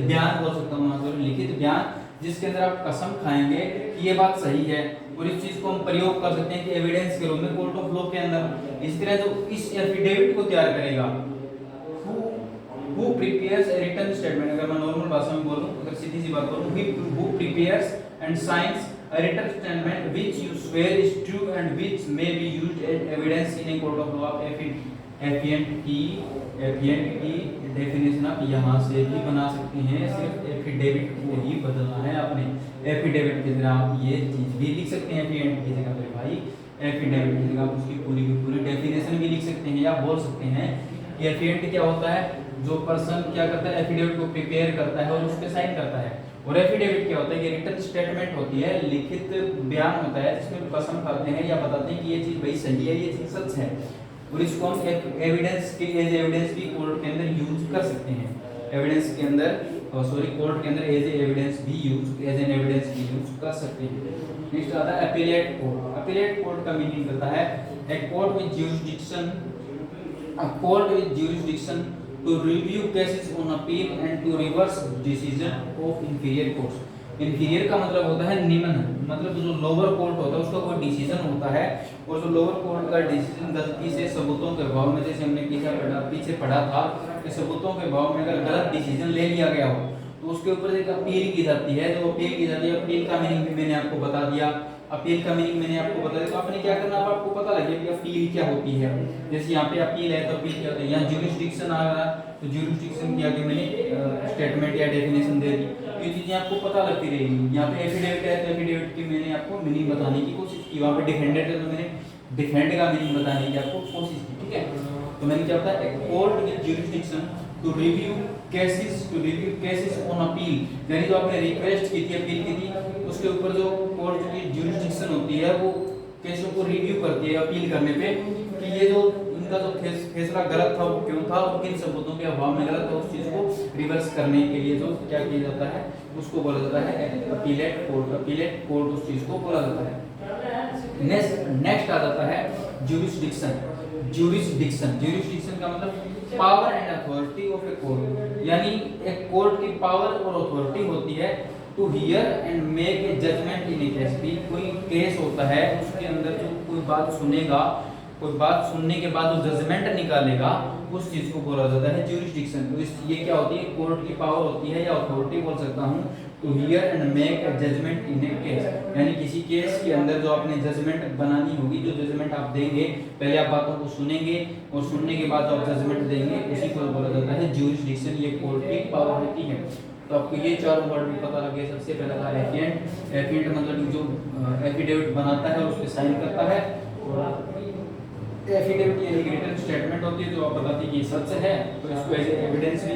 बयान बोल सकता हूं, मतलब लिखित बयान जिसके अंदर आप कसम खाएंगे कि ये बात सही है, और इस चीज को हम प्रयोग कर सकते हैं कि एविडेंस के रूप में कोर्ट ऑफ लॉ के अंदर। इस तरह जो इस एफिडेविट को तैयार करेगा, who prepares a written statement, अगर मैं नॉर्मल भाषा में बोलूं, अगर सीधी सी बात करूं, who prepares and science a written statement which you swear is true and which may be used as evidence in a court of law। एफिएंट की डेफिनेशन आप यहाँ से भी बना सकते हैं, सिर्फ एफिडेविट को ही बदलना है आपने। एफिडेविट की जगह आप ये चीज भी लिख सकते हैं, एफिएंट की जगह मेरे भाई, एफिडेविट की जगह आप उसकी पूरी की पूरी डेफिनेशन भी लिख सकते हैं, या बोल सकते हैं कि एफिएंट क्या होता है, जो पर्सन क्या करता है, एफिडेविट को प्रिपेयर करता है और उस पर साइन करता है। और एफिडेविट क्या होता है, ये रिटन स्टेटमेंट होती है, लिखित बयान होता है जिसमें कसम खाते हैं या बताते हैं कि ये चीज भाई सही है, ये चीज सच है। और इसको हम एविडेंस के एज एविडेंस भी कोर्ट के अंदर यूज कर सकते हैं। एविडेंस के अंदर कोर्ट के अंदर एज एविडेंस भी यूज एज एन एविडेंस भी यूज कर सकते हैं। नेक्स्ट आता है अपीलेट कोर्ट। अपीलेट कोर्ट का मीनिंग करता है a court with jurisdiction, a court with jurisdiction to review cases on appeal and to reverse decision of inferior courts। inferior का मतलब होता है निम्न, मतलब जो लोअर कोर्ट होता है उसका कोई डिसीजन होता है और जो लोअर कोर्ट का डिसीजन गलती से सबूतों के अभाव में, जैसे हमने पीछे पढ़ा था कि सबूतों के अभाव में अगर गलत डिसीजन ले लिया गया हो तो उसके ऊपर एक अपील की जाती है। जो अपील की जाती है, अपील का मीनिंग भी मैंने आपको बता दिया। अपील का मीनिंग मैंने आपको बता दिया, तो आपने क्या करना, अब आपको पता लगे कि अपील क्या होती है। जैसे यहाँ पे अपील है तो अपील क्या होती है, यहाँ ज्यूरिसडिक्शन आ रहा है तो ज्यूरिसडिक्शन की आगे मैंने स्टेटमेंट या डेफिनेशन दे दी, ये चीजें आपको पता लगती रहेगी। यहाँ पे एफिडेविट है तो एफिडेविट की मैंने आपको मीनिंग बताने की कोशिश की, वहाँ पे डिफेंडेंट है तो मैंने डिफेंड का मीनिंग बताने की आपको कोशिश की, ठीक है। तो मैंने क्या बताया, एक court with jurisdiction to review cases on appeal, यानी जो आपने रिक्वेस्ट की थी, अपील की थी, उसके ऊपर जो कोर्ट की ज्यूरिसडिक्शन होती है वो केसों को रिव्यू करती है अपील करने पे कि ये जो इनका जो फैसला गलत था वो क्यों था और किन सबूतों के अभाव में गलत था, उस चीज को रिवर्स करने के लिए जो क्या किया जाता है उसको बोला जाता है अपीलेट कोर्ट। अपीलेट कोर्ट उस चीज को बोला जाता है। नेक्स्ट आ जाता है ज्यूरिसडिक्शन। ज्यूरिसडिक्शन का मतलब power and authority of a court, यानी एक कोर्ट की पावर और अथॉरिटी होती है to hear and make a judgment in a case. कोई केस होता है उसके अंदर जो कोई बात सुनेगा, कोई बात सुनने के बाद जो जजमेंट निकालेगा उस चीज को बोला जाता है ज्यूरिसडिक्शन। तो ये क्या होती है, कोर्ट की पावर होती है या अथॉरिटी बोल सकता हूँ, to hear and make a judgment in a case, यानी किसी केस के अंदर जो आपने जजमेंट बनानी होगी, जो जजमेंट आप देंगे, पहले आप बातों को सुनेंगे और सुनने के बाद जो आप जजमेंट देंगे उसी को बोला जाता है ज्यूरिसडिक्शन। ये कोर्ट की पावर होती है। तो आपको ये चारों वर्ड भी पता लगे। सबसे पहला था एफिडेंट। एफिडेंट मतलब जो एफिडेविट बनाता है उस पे साइन करता है, और एफिडेविट यानी रिटन स्टेटमेंट होती है जो आप बताती है कि सच है, तो इसको एज एविडेंस भी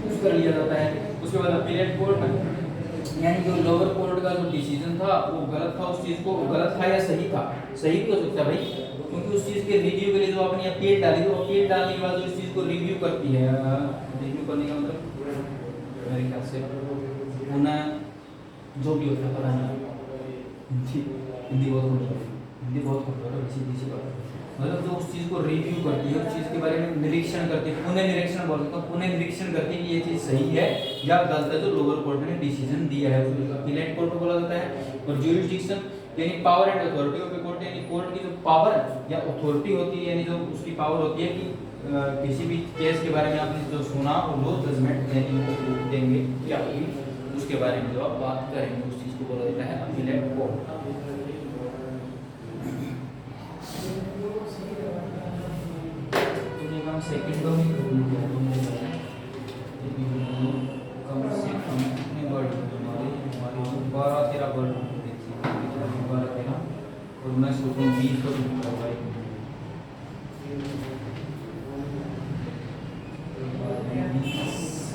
यूज कर लिया जाता है। उसके बाद अपीलेट कोर्ट, यानी जो लोअर कोर्ट का जो डिसीजन था वो गलत था, उस चीज को गलत था या सही था, सही भी हो सकता है भाई, क्योंकि उस चीज के रिव्यू के लिए जो आपने अपील डाली, तो अपील डालने के बाद उस चीज को रिव्यू करती है। रिव्यू करने का मतलब मेरे ख्याल से पुनः जो भी होता है, पता नहीं हिंदी बहुत खूब है इसी बात, मतलब जो उस चीज को रिव्यू करती है, उस चीज के बारे में निरीक्षण करती है, पुनः निरीक्षण बोल सकते हैं, पुनः निरीक्षण करती है कि ये चीज सही है या गलत है जो लोअर कोर्ट ने डिसीजन दिया है, उसको अपीलेट कोर्ट बोला जाता है। और ज्यूरिसडिक्शन यानी power and authority of court, यानी कोर्ट की जो पावर या अथॉरिटी होती है, यानी जो उसकी पावर होती है कि किसी भी केस के बारे में आपने जो सुना और वो जजमेंट देंगे या उसके बारे में जो आप बात करेंगे, उस चीज को बोला जाता है अपीलेट कोर्ट। सेकंडों में कम से कम कितने वर्ड हमारे 12-13 वर्ड देखिए, 12-13 और मैं सोच रहा हूँ 20 को करवाई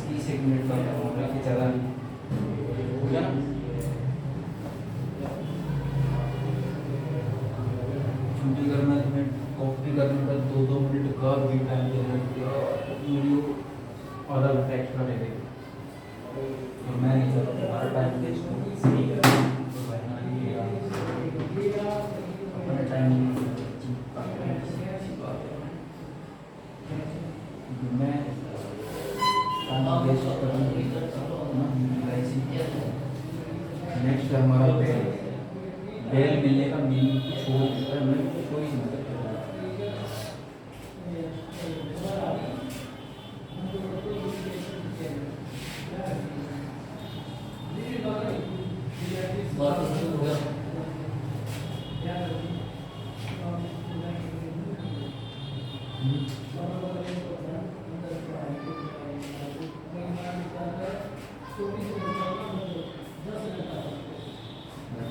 30 मिनट का काफी ज़्यादा हो गया ना। छुट्टी करना है, कॉपी करने का 2-2 मिनट का भी टाइम लगेगा, वीडियो आधा घंटा एक्स्ट्रा लगेगा, और मैं नहीं चाहता हमारा टाइम वेस्ट हो, अपना टाइम मैं टाइम वेस्ट करूँगी। नेक्स्ट हमारा बेल मिलने का मीनिंग कुछ हो सकता है, मैं कोई नहीं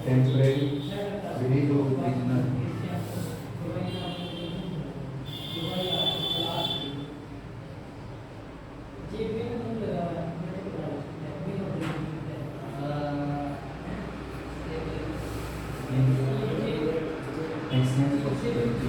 temporary release of prisoner. Exchange of security.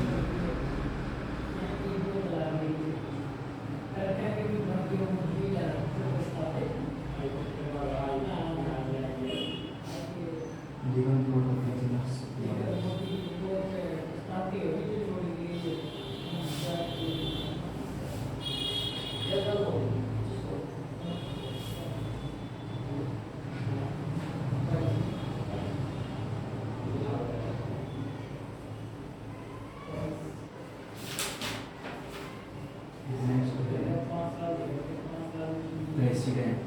President.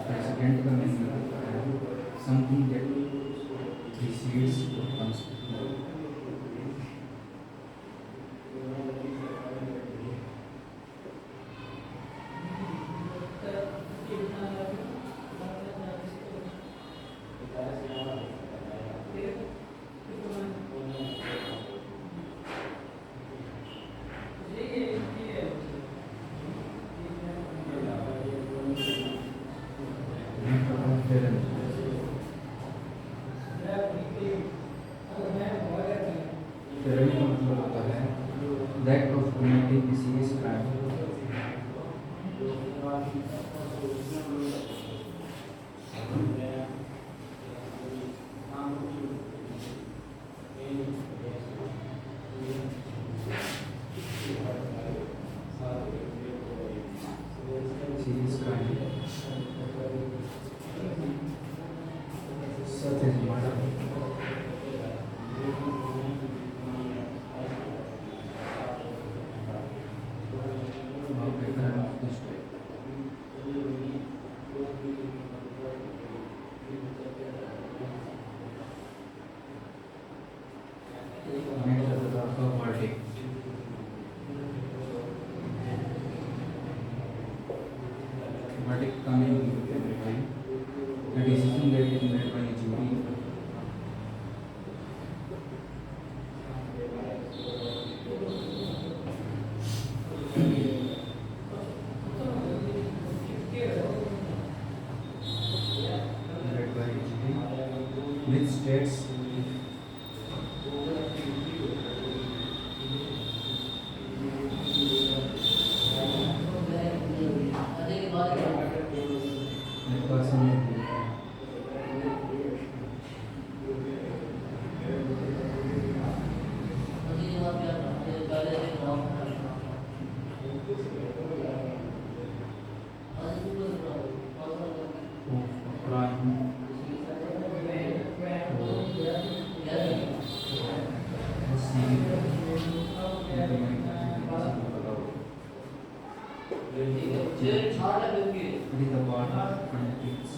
President का मीनिंग होता है समथिंग दैट प्रीसीड्स और कम्स बिफोर। Tyranny का मतलब होता है the act of committing a serious crime। Serious crime such as murder, verdict coming by a decision that is made by a jury which states the person is guilty। It is the part of politics।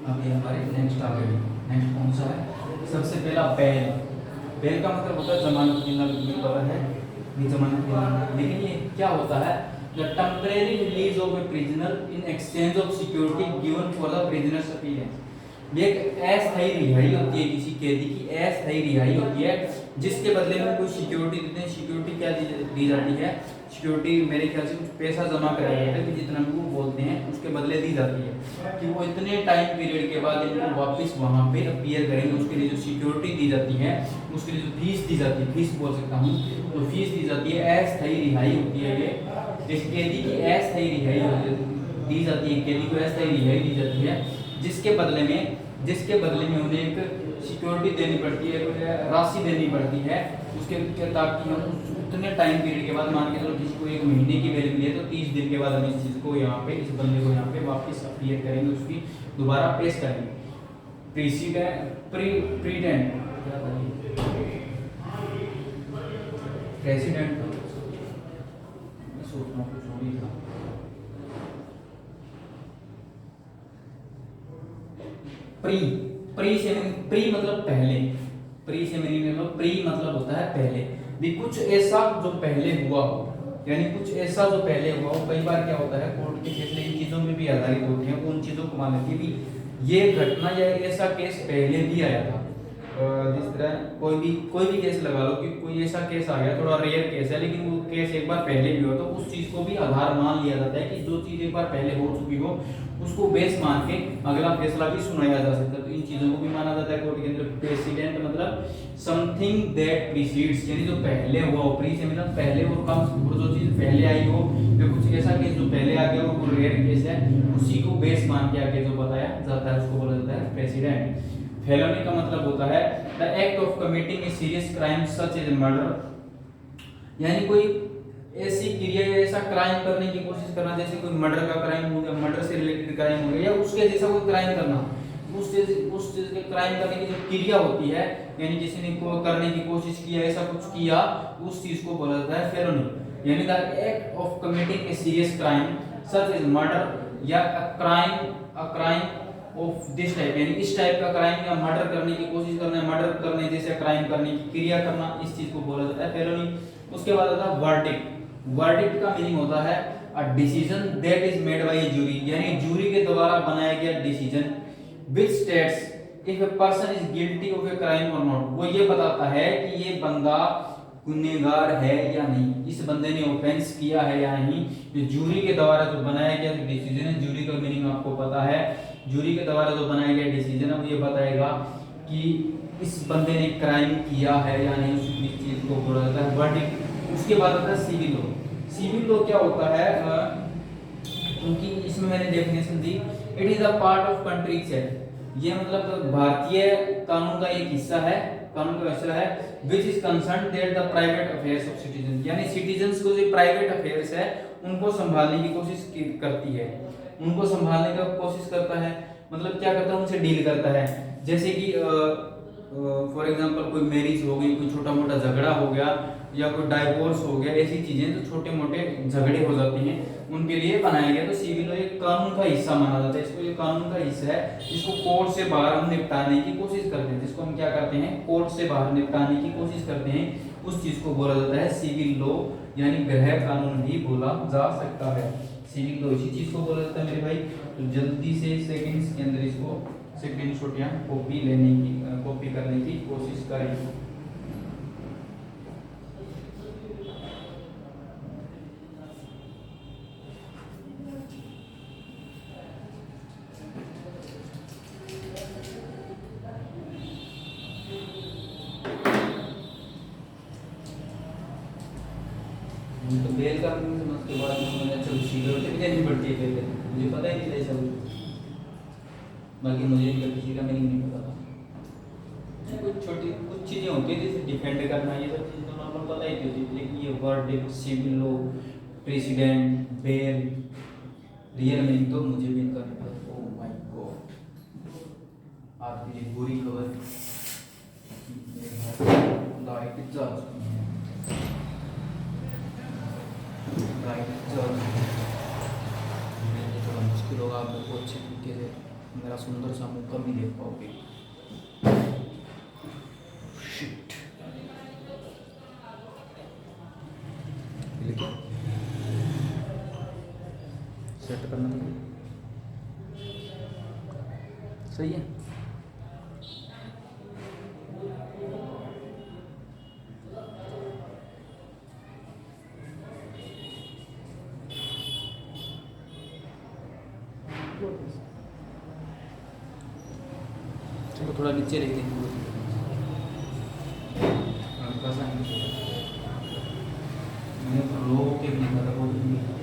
अभी हमारे next आ गई। Next कौन सा है? सबसे पहला bell. Bell का मतलब होता है जमानत मिलना, बिल्कुल पता है ये जमानत मिलना। लेकिन ये क्या होता है? The temporary release of A prisoner in exchange of security given for the prisoners appearance. ये एक अस्थायी रिहाई होती है किसी कैदी की, अस्थायी रिहाई होती है जिसके बदले में कोई सिक्योरिटी देते हैं। सिक्योरिटी क्या दी जाती है? सिक्योरिटी मेरे ख्याल से कुछ पैसा जमा कराया जाता है कि जितना भी वो बोलते हैं उसके बदले दी जाती है कि वो इतने टाइम पीरियड के बाद इनको वापस वहाँ पे अपीयर करेंगे। उसके लिए जो सिक्योरिटी दी जाती है, उसके लिए जो फीस दी जाती है, फीस बोल सकता हूँ, तो फीस दी जाती है। अस्थायी रिहाई होती है ये, इस कैदी की अस्थायी रिहाई दी जाती है, कैदी को अस्थायी रिहाई दी जाती है जिसके बदले में उन्हें एक सिक्योरिटी देनी पड़ती है, राशि देनी पड़ती है उसके, ताकि हम उतने टाइम पीरियड के बाद, मान के चलो किसी को 1 महीने की बेल मिली है तो 30 दिन के बाद हम इस चीज़ को यहाँ पे, इस बंदे को यहाँ पे वापस अपीयर करेंगे, उसकी दोबारा पेश करेंगे। प्रेसिडेंट सोच रहा हूँ कुछ और ही था। प्री मतलब पहले, प्री से मीनिंग ले लो, प्री मतलब होता है पहले भी, कुछ ऐसा जो पहले हुआ हो, यानी कुछ ऐसा जो पहले हुआ हो। कई बार क्या होता है कोर्ट के फैसले इन चीजों में भी आधारित होते हैं, उन चीजों को मान लेती है भी ये घटना या ऐसा केस पहले भी आया था। जिस तरह कोई भी केस लगा लो कि कोई ऐसा केस आ गया, थोड़ा रेयर केस है लेकिन वो केस एक बार पहले भी हुआ, तो उस चीज को भी आधार मान लिया जाता है कि जो चीज एक बार पहले हो चुकी हो उसको बेस मान के अगला फैसला भी सुनाया जा सकता है। तो इन चीजों को भी माना जाता है कोर्ट के अंदर। प्रेसिडेंट मतलब समथिंग दैट प्रीसीड्स, यानी जो पहले हुआ हो, प्री से मतलब पहले, और कम जो चीज पहले आई हो या कुछ ऐसा केस जो पहले आ गया हो वो रेयर केस है, उसी को बेस मान के आगे जो बताया जाता है उसको बोला जाता है प्रेसिडेंट। फेलोनी का मतलब होता है the act of committing a serious crime such as murder, यानी कोई ऐसी क्रिया या ऐसा क्राइम करने की कोशिश करना, जैसे कोई मर्डर का क्राइम हो गया, मर्डर से रिलेटेड क्राइम हो गया, या उसके जैसा कोई क्राइम करना, उस चीज के क्राइम करने की जो क्रिया होती है, यानी किसी ने को करने की कोशिश किया, ऐसा कुछ किया, उस चीज को बोला जाता है फेलोनी। यानी the act of committing a serious crime such as murder या a crime of this type, यानी इस टाइप का क्राइम या मर्डर करने की कोशिश करना, मर्डर करने जैसे क्राइम करने की क्रिया करना, इस चीज को बोला जाता है फेलोनी। उसके बाद आता है वर्डिक्ट। वर्डिक्ट का मीनिंग होता है a decision that is made by a jury, यानी जूरी के द्वारा बनाया गया decision which states if a person is guilty of a crime और नॉट, वो ये बताता है कि ये बंदा गुनहगार है या नहीं, इस बंदे ने ऑफेंस किया है या नहीं। जो जूरी के द्वारा जो बनाया गया जो डिसीजन है, जूरी का मीनिंग आपको पता है, जूरी के द्वारा जो बनाया गया डिसीजन है वो ये बताएगा कि इस बंदे ने क्राइम किया है या नहीं, उस चीज को बोला जाता है वर्डिक्ट। उसके बाद आता है सिविल लॉ। सिविल लॉ क्या होता है, क्योंकि इसमें मैंने definition the, it is a part of countries act, ये मतलब भारतीय कानून का एक हिस्सा है, कानून का हिस्सा है, which is concerned that the private affairs of citizens, यानी citizens को जो प्राइवेट अफेयर्स है उनको संभालने की कोशिश करती है, उनको संभालने का कोशिश करता है, मतलब क्या करता है, उनसे डील करता है। जैसे कि फॉर एग्जांपल कोई मैरिज हो गई, कोई छोटा मोटा झगड़ा हो गया, या कोई डाइवोर्स हो गया, ऐसी चीजें जो छोटे मोटे झगड़े हो जाती हैं उनके लिए बनाया गया। तो सिविल लॉ एक कानून का हिस्सा माना जाता है, इसको ये कानून का हिस्सा है, जिसको कोर्ट से बाहर हम निपटाने की कोशिश करते हैं, जिसको हम क्या करते हैं, कोर्ट से बाहर निपटाने की कोशिश करते हैं, उस चीज को बोला जाता है सिविल लॉ, यानी गृह कानून भी बोला जा सकता है। सिविल लॉ इसी चीज को बोला जाता है मेरे भाई। तो जल्दी से सेकंड्स के अंदर इसको स्क्रीनशॉट या कॉपी लेने की, कॉपी करने की कोशिश करें। तो बेल का उसके बाद मैंने चलो सिक्योरिटी भी देनी पड़ती है पहले, मुझे पता ही नहीं था ऐसा कुछ, बाकी मुझे इनका किसी का मीनिंग नहीं पता था। कुछ छोटी कुछ चीज़ें होती है जैसे डिफेंड करना, ये सब चीज़ तो नॉर्मल पता ही थी, लेकिन ये verdict, civil law, precedent, bail, real meaning तो मुझे भी इनका नहीं पता। ओह माय गॉड, आपकी ये बुरी खबर, लाइट जा चुकी है, थोड़ा मुश्किल होगा, आप लोग को अच्छे तरीके से मेरा सुंदर सा मुख कम ही देख पाओगे। शिट, सेट करना था, सही है। चलो थोड़ा नीचे लिख देंगे, मैंने रो के भी लिखा था, बहुत नहीं लिखा।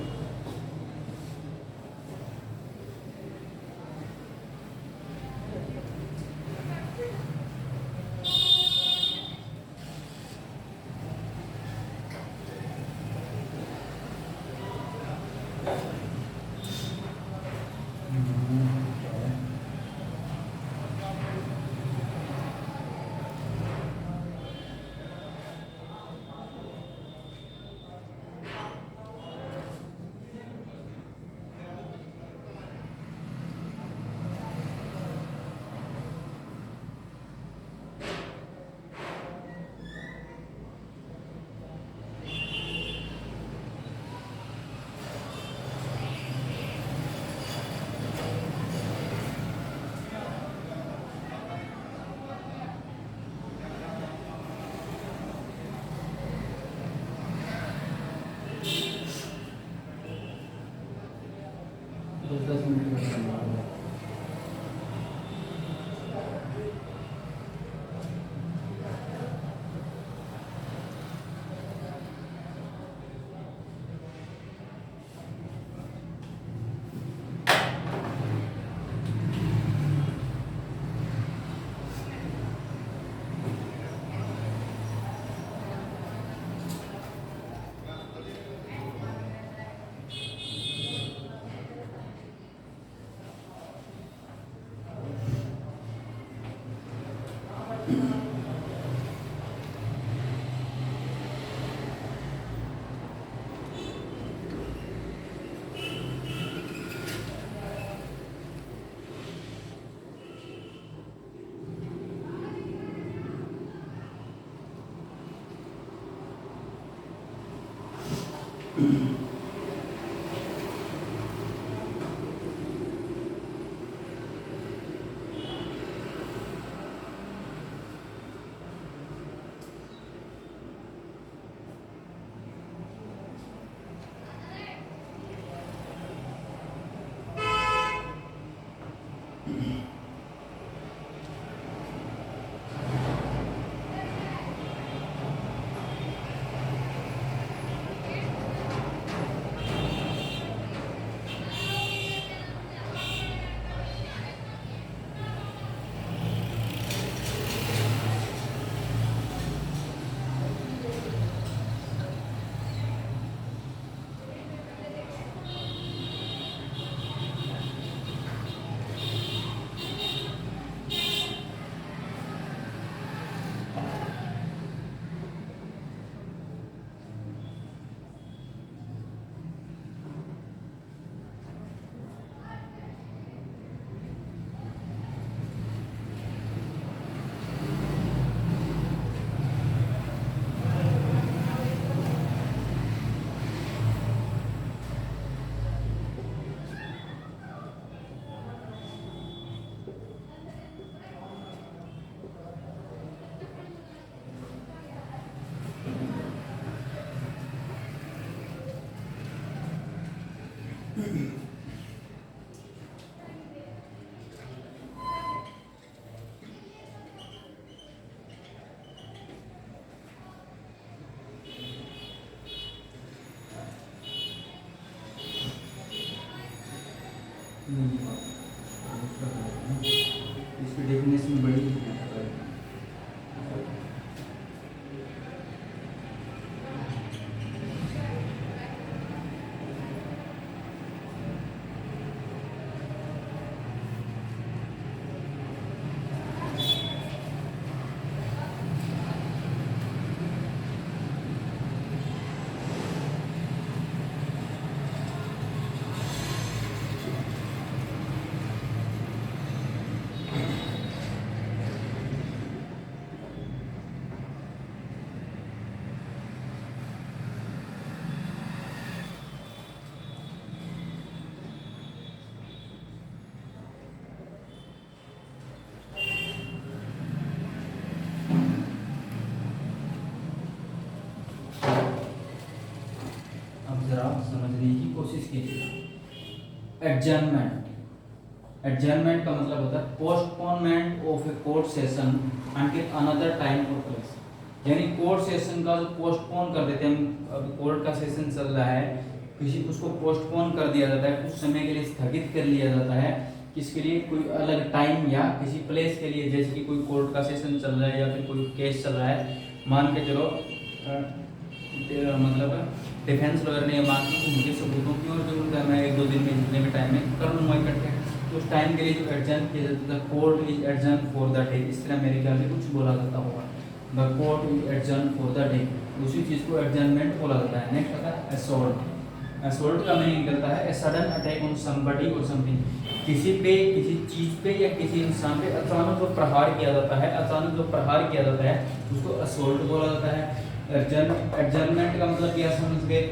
इसकी डेफिनेशन बड़ी है। जरा समझने की कोशिश कीजिए। एडजर्नमेंट का मतलब होता है postponement of a court session until another time और प्लेस। यानी कोर्ट सेशन का जो पोस्टपोन कर देते हैं, अभी कोर्ट का सेशन चल रहा है, किसी उसको पोस्टपोन कर दिया जाता है, कुछ समय के लिए स्थगित कर लिया जाता है, किसके लिए, कोई अलग टाइम या किसी प्लेस के लिए। जैसे कि कोई कोर्ट का सेशन चल रहा है या फिर कोई केस चल रहा है, मान के चलो मतलब डिफेंस लॉयर ने मांग की कि मुझे सबूतों की और जरूरत है, मैं 1-2 दिन में जितने भी टाइम में कर लूँगा इकट्ठे, तो उस टाइम के लिए जो एडजर्न किया जाता है, court is adjourn for the day, इस तरह मेरे ख्याल से कुछ बोला जाता होगा, the court is adjourn for the day, उसी चीज़ को एडजर्नमेंट बोला जाता है। नेक्स्ट आता है असॉल्ट। असॉल्ट का मीनिंग निकलता है a sudden attack on somebody और समथिंग, किसी पे, किसी चीज़ पे या किसी इंसान पे अचानक जो प्रहार किया जाता है, अचानक जो प्रहार किया जाता है उसको असॉल्ट बोला जाता है। एडजर्नमेंट का मतलब क्या समझ गए,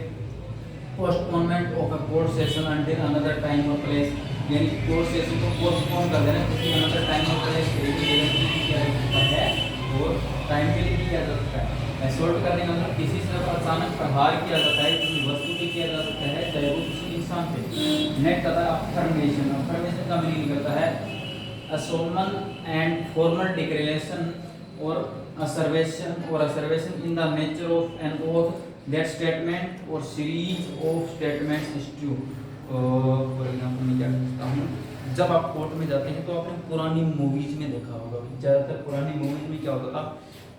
postponement of a court session until another time और प्लेस, यानी कोर्ट सेशन को पोस्टपोन कर देना किसी अनदर टाइम और प्लेस के लिए किया जाता है और टाइम के लिए किया जा सकता है। असॉल्ट करने का मतलब किसी से अचानक प्रहार किया जाता है, किसी वस्तु पे किया जा सकता है, चाहे वो किसी इंसान पे। नेक्स्ट आता है अफर्मेशन। अफर्मेशन का मीनिंग निकलता है असोमन एंड फॉर्मल डिक्लेरेशन और assertion in the nature of an oath that statement or series of statements is true। For example मैं क्या कहता हूँ, जब आप कोर्ट में जाते हैं तो आपने पुरानी मूवीज में देखा होगा, ज़्यादातर पुरानी मूवीज में क्या होता था,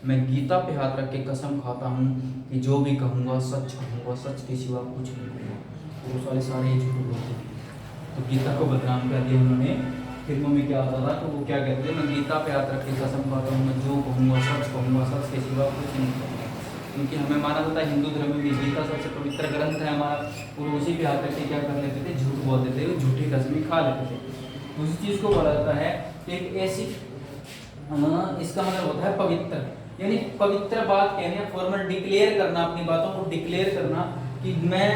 मैं गीता पे हाथ रख के कसम खाता हूँ कि जो भी कहूँगा सच कहूँगा, सच के सिवा कुछ नहीं कहूँगा, पुरुष वाले सारे झूठ बोलते हैं। तो गीता को बदनाम कर दिया उन्होंने। फिल्मों में क्या होता था, तो वो क्या कहते हैं, मैं गीता पे हाथ रख के कसम खाता हूँ, मैं जो कहूँगा सच कहूँगा, सच के सिवा कुछ नहीं कहूँगा। क्योंकि हमें माना जाता है हिंदू धर्म में भी गीता सबसे पवित्र ग्रंथ है हमारा, और उसी पे हाथ रख के क्या कर लेते थे, झूठ बोल देते थे, झूठी कसमें खा लेते थे। उसी चीज़ को बोला जाता है एक ऐसी, इसका मतलब होता है पवित्र, यानी पवित्र बात कहने, फॉर्मल डिक्लेयर करना, अपनी बातों को डिक्लेयर करना कि मैं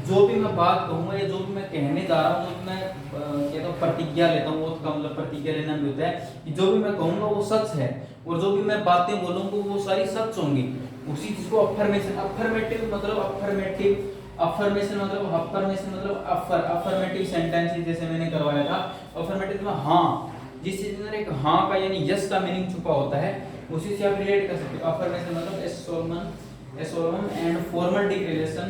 जो भी मैं बात कहूँगा या जो भी मैं कहने जा रहा हूँ, जो भी मैं कहता हूँ प्रतिज्ञा लेता हूँ, वो का मतलब प्रतिज्ञा लेना भी होता है कि जो भी मैं कहूँगा वो सच है और जो भी मैं बातें बोलूँगा वो सारी सच होंगी। उसी चीज को अफर्मेशन, अफर्मेटिव मतलब अफर्मेटिव, अफर्मेशन मतलब अफर्मेटिव सेंटेंस जैसे मैंने करवाया था। अफर्मेटिव में हाँ, जिस चीज में एक हाँ का यानी यस का मीनिंग छुपा होता है उसी से आप रिलेट कर सकते हो। अफर्मेशन मतलब एसोलमन एंड फॉर्मल डिक्लेरेशन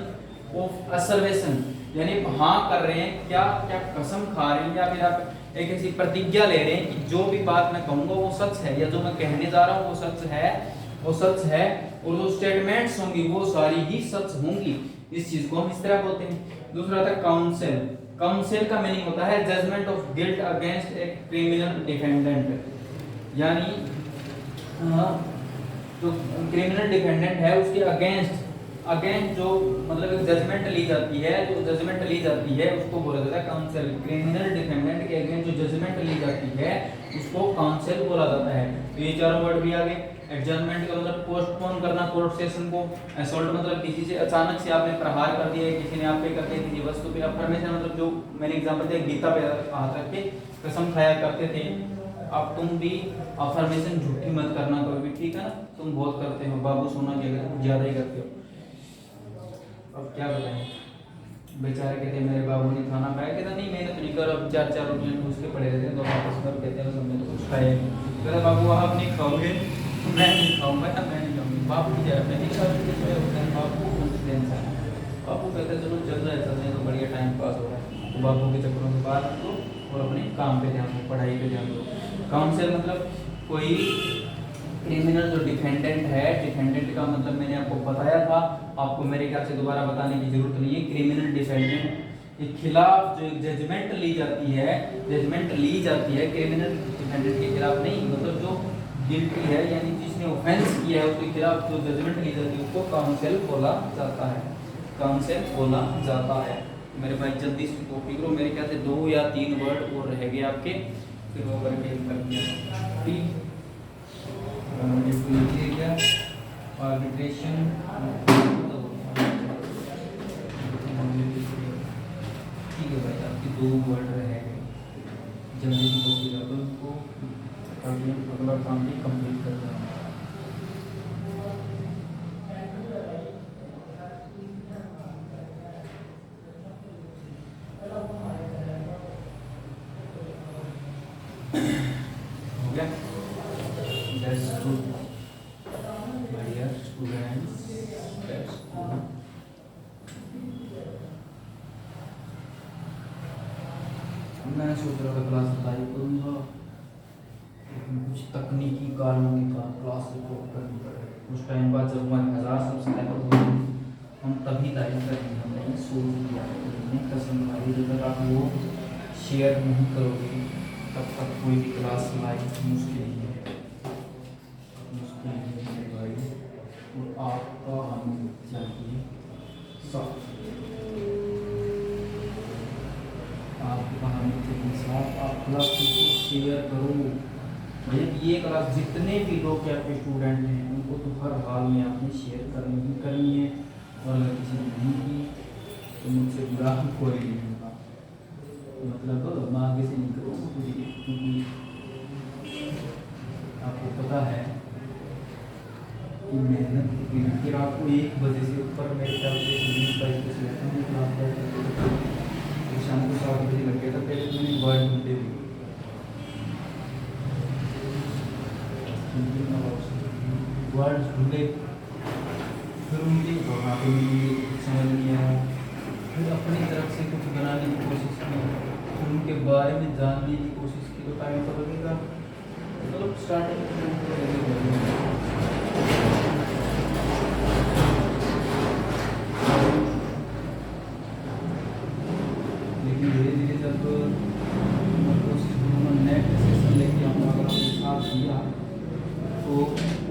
ऑफ असर्वेशन, यानी हाँ कर रहे हैं, क्या क्या कसम खा रहे हैं या फिर आप एक ऐसी प्रतिज्ञा ले रहे हैं कि जो भी बात मैं कहूंगा वो सच है, या जो मैं कहने जा रहा हूँ वो सच है और जो स्टेटमेंट्स होंगी वो सारी ही सच होंगी। इस चीज को हम इस तरह बोलते हैं। दूसरा था काउंसिल। काउंसिल का मीनिंग होता है judgment of guilt against a criminal defendant, यानी जो क्रिमिनल डिफेंडेंट है उसके अगेंस्ट जो मतलब एक जजमेंट ली जाती है, जो जजमेंट ली जाती है उसको बोला जाता है काउंसिल। क्रिमिनल डिफेंडेंट के अगेंस्ट जो जजमेंट ली जाती है उसको काउंसिल बोला जाता है। तो ये चारों वर्ड भी आ गए। एडजर्नमेंट का मतलब पोस्टपोन करना कोर्ट सेशन को। असॉल्ट मतलब किसी से अचानक से आपने प्रहार कर दिया, किसी ने आप पे कर दिया किसी वस्तु पे। अफर्मेशन मतलब जो मैंने एग्जांपल दिया गीता पे हाथ रख के कसम खाया करते थे, अब तुम भी अफर्मेशन झूठी मत करना कभी भी, ठीक है ना। तुम बहुत करते हो, बाबू सोना की अगर ज्यादा ही करते हो। अब क्या बताएं, बेचारे कहते मेरे बाबू ने खाना खाया, कहता नहीं मैंने तो नहीं करा, अब 4-4 रोटियां ठूस के पड़े रहते हैं तो वापस कर कहते हैं हमने तो कुछ खाया नहीं। कहता बाबू आप नहीं खाओगे, मैं नहीं खाऊंगा ना, मैं नहीं खाऊंगी। बापू की जगह मैं नहीं खाऊंगी, बापू कॉन्फिडेंस है। बापू कहते हैं चलो चल रहा है, चल रहे हैं तो बढ़िया टाइम पास हो रहा है, तो बापू के चक्करों से बाहर रखो और अपने काम पे ध्यान दो, पढ़ाई पे ध्यान दो। काउंसिल मतलब कोई क्रिमिनल जो डिफेंडेंट है, डिफेंडेंट का मतलब मैंने आपको बताया था, आपको मेरे ख्याल से दोबारा बताने की जरूरत नहीं है। क्रिमिनल डिफेंडेंट के खिलाफ जो जजमेंट ली जाती है क्रिमिनल डिफेंडेंट के खिलाफ नहीं, मतलब जो गिल्टी है यानी जिसने ऑफेंस किया है उसके खिलाफ जो जजमेंट ली जाती है उसको काउंसिल बोला जाता है, काउंसिल बोला जाता है। मेरे भाई जल्दी से कॉपी करो, मेरे ख्याल से 2 या 3 वर्ड और रह गए आपके, फिर वो करके कर दिया। ठीक, क्या आर्बिट्रेशन, ठीक है भाई आपके 2 वर्ड रह गए, जल्दी से कॉपी कर दो उनको, अगला काम भी कंप्लीट कर देना। हो गया? That's good, my dear students. That's good. मैं सोच रहा था क्लास लाइव करूँगा, लेकिन कुछ तकनीकी कारणों के कारण क्लास रिकॉर्ड करनी पड़ेगी। कुछ टाइम बाद जब हमारे 1000 सब्सक्राइबर होंगे हम तभी लाइव करेंगे। हमने सोच किया, हमने कसम खाई, जब तक आप वो शेयर नहीं करोगे तब तक कोई भी क्लास लाइव मुश्किल ही है, मेरे भाई। और आपका हमें चाहिए साथ, आपका हमें चाहिए साथ। आप क्लास को शेयर करो भैया, ये क्लास जितने भी लोग के आपके स्टूडेंट हैं उनको तो हर हाल में आपने शेयर करनी ही करनी है, और अगर किसी ने नहीं की तो मुझसे बुरा कोई नहीं होगा, मतलब मैं आगे से नहीं करूँगा, क्योंकि आपको पता है कि मेहनत की, फिर आपको 1 बजे से ऊपर मेरे ख्याल से 20-22 बजे रहता है क्लास, शाम को 7 बजे लग गया था। पहले तो मैंने वर्ड ढूंढे भी, वर्ड ढूंढे, फिर उनकी वहाँ पे समझ नहीं आया, फिर अपनी तरफ से कुछ बनाने की कोशिश की, फिर उनके बारे में जानने की कोशिश की, तो टाइम तो लगेगा। मतलब स्टार्टिंग लेकिन धीरे धीरे जब नेक्स्ट सेशन लेके हम अगर आपने साथ दिया तो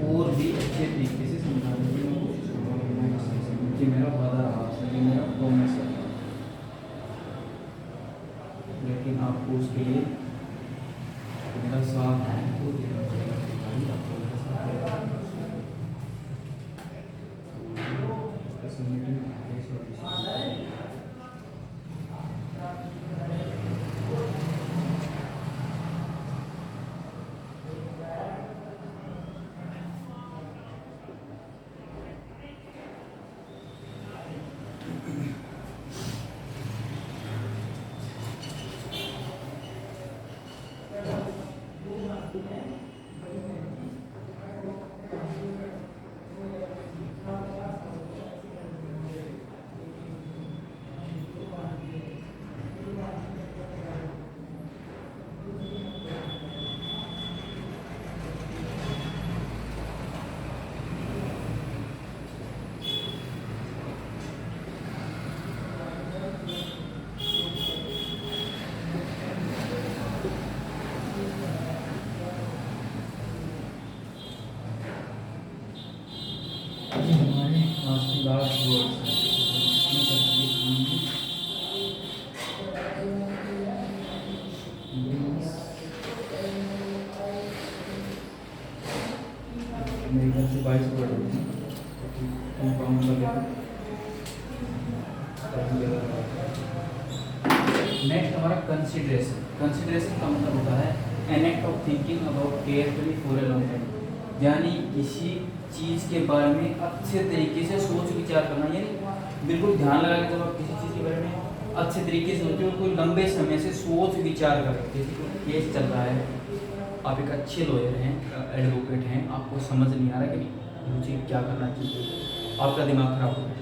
और भी अच्छे तरीके से समझाने की मैं कोशिश करूँगा। कि मेरा वादा रहा, ये मेरा प्रोमिस है, लेकिन आपको उसके लिए मेरा साथ है तो देना पड़ेगा। सबमिटिंग केस और डिसीजन। लास्ट वर्ड्स मेरे घर से 22 वर्ड होते हैं, काउंट कर लेते। नेक्स्ट हमारा कंसिडरेशन। कंसिडरेशन का मतलब होता है an act of thinking about carefully for a long time, यानी किसी चीज़ के बारे में अच्छे तरीके से सोच विचार करना, यानी बिल्कुल ध्यान लगा के जब आप किसी चीज़ के बारे में अच्छे तरीके से सोचते हो, कोई लंबे समय से सोच विचार करें। जैसे कोई केस चल रहा है, आप एक अच्छे लॉयर हैं, एडवोकेट हैं, आपको समझ नहीं आ रहा कि मुझे क्या करना चाहिए, आपका दिमाग खराब हो गया,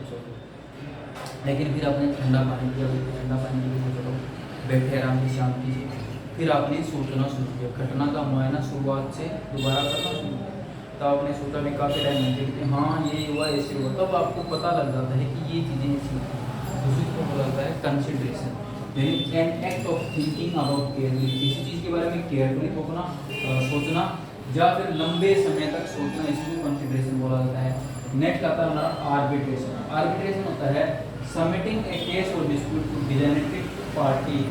लेकिन फिर आपने ठंडा पानी पिया, ठंडा पानी पी के चलो बैठे आराम से शांति से, फिर आपने सोचना शुरू किया, घटना का मुआयना शुरुआत से दोबारा करना शुरू किया। तब आपने सोचा भी काफ़ी टाइम नहीं कि हाँ ये हुआ ऐसे हुआ, तब आपको पता लग जाता है कि ये चीज़ें ऐसी होती हैं। उसी को बोला जाता है कंसिडरेशन, यानी an act of thinking about carefully, किसी चीज़ के बारे में केयरफुली सोचना या फिर लंबे समय तक सोचना, इसको कंसिडरेशन बोला जाता है। नेक्स्ट आता है हमारा आर्बिट्रेशन। आर्बिट्रेशन होता है सबमिटिंग ए केस और dispute to designated parties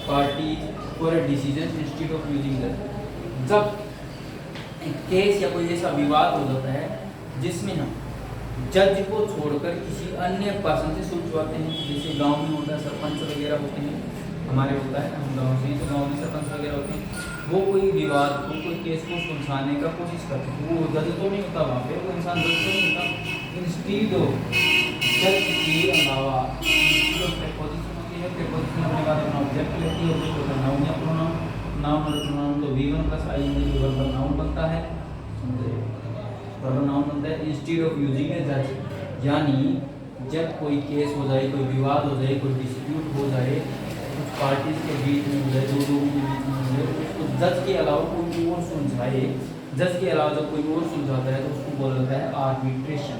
for a decision instead of using that. जब एक केस या कोई ऐसा विवाद हो जाता है जिसमें हम जज को छोड़कर किसी अन्य पर्सन से सुलझवाते हैं, जैसे गांव में होता है सरपंच वगैरह होते हैं, हमारे होता है, हम गांव से, तो गांव में सरपंच वगैरह होते हैं, वो कोई विवाद को, कोई केस को सुलझाने का कोशिश करते हैं। वो जज तो नहीं होता वहाँ पे, वो इंसान जज तो नहीं होता, इंस्टीड ऑफ जज के अलावा प्रेपोजिशन होती है, प्रेपोजिशन होने के बाद अपना ऑब्जेक्ट लेती है, उसको होता है नाउन या प्रोनाउन। नाउन और प्रोनाउन तो V1 plus ING verbal noun बनता है, वर्बल नाउन बनता है इंस्टीड ऑफ यूजिंग ए जज, यानी जब कोई केस हो जाए, कोई विवाद हो जाए, कोई डिस्प्यूट हो जाए, कुछ पार्टीज के बीच में हो जाए, दो लोगों के बीच में हो जाए, उसको जज के अलावा कोई और सुलझाए, जज के अलावा जब कोई और सुलझाता है तो उसको बोला जाता है आर्बिट्रेशन।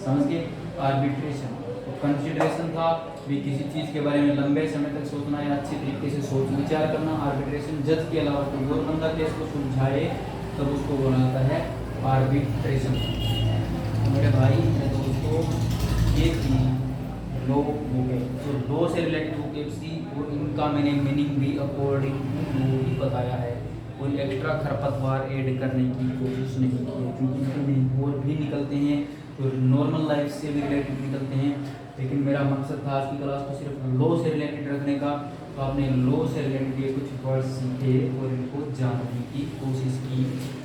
समझ गए, आर्बिट्रेशन। तो कंसिडरेशन था भी किसी चीज़ के बारे में लंबे समय तक सोचना या अच्छे तरीके से सोच विचार करना। आर्बिट्रेशन जज के अलावा कोई और बंदा केस को सुलझाए तब उसको बोला जाता है आर्बिट्रेशन। मेरे भाई मेरे दोस्तों, ये थी लो हो गए, तो लो से रिलेटेड हो गए सी, और इनका मैंने मीनिंग भी अकॉर्डिंग टू लो ही बताया है। कोई एक्स्ट्रा खरपतवार ऐड करने की कोशिश नहीं की है, क्योंकि इनमें और भी निकलते हैं तो नॉर्मल लाइफ से भी रिलेटेड निकलते हैं, लेकिन मेरा मकसद था आज की क्लास को सिर्फ लो से रिलेटेड रखने का। तो आपने लो से रिलेटेड ये कुछ वर्ड सीखे और इनको जानने की कोशिश की।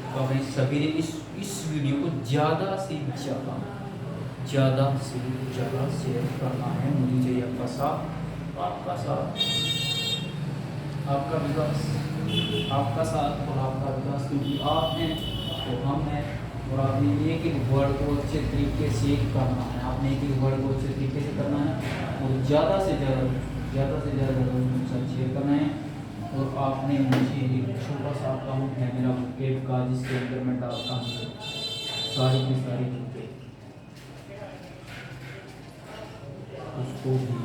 तो आपने सभी ने इस वीडियो को ज़्यादा से ज़्यादा शेयर करना है। मुझे चाहिए आपका साथ, आपका विकास, आपका साथ और आपका विकास, क्योंकि आप हैं तो हम हैं, और आपने एक एक वर्ड को अच्छे तरीके से करना है। आपने एक एक वर्ड को अच्छे तरीके से करना है और ज़्यादा से ज़्यादा शेयर करना है। और आपने मुझे एक छोटा सा अकाउंट है मेरा वेब का, जिसके अंदर मैं डालता हूँ सारी की सारी चीज़ें, उसको भी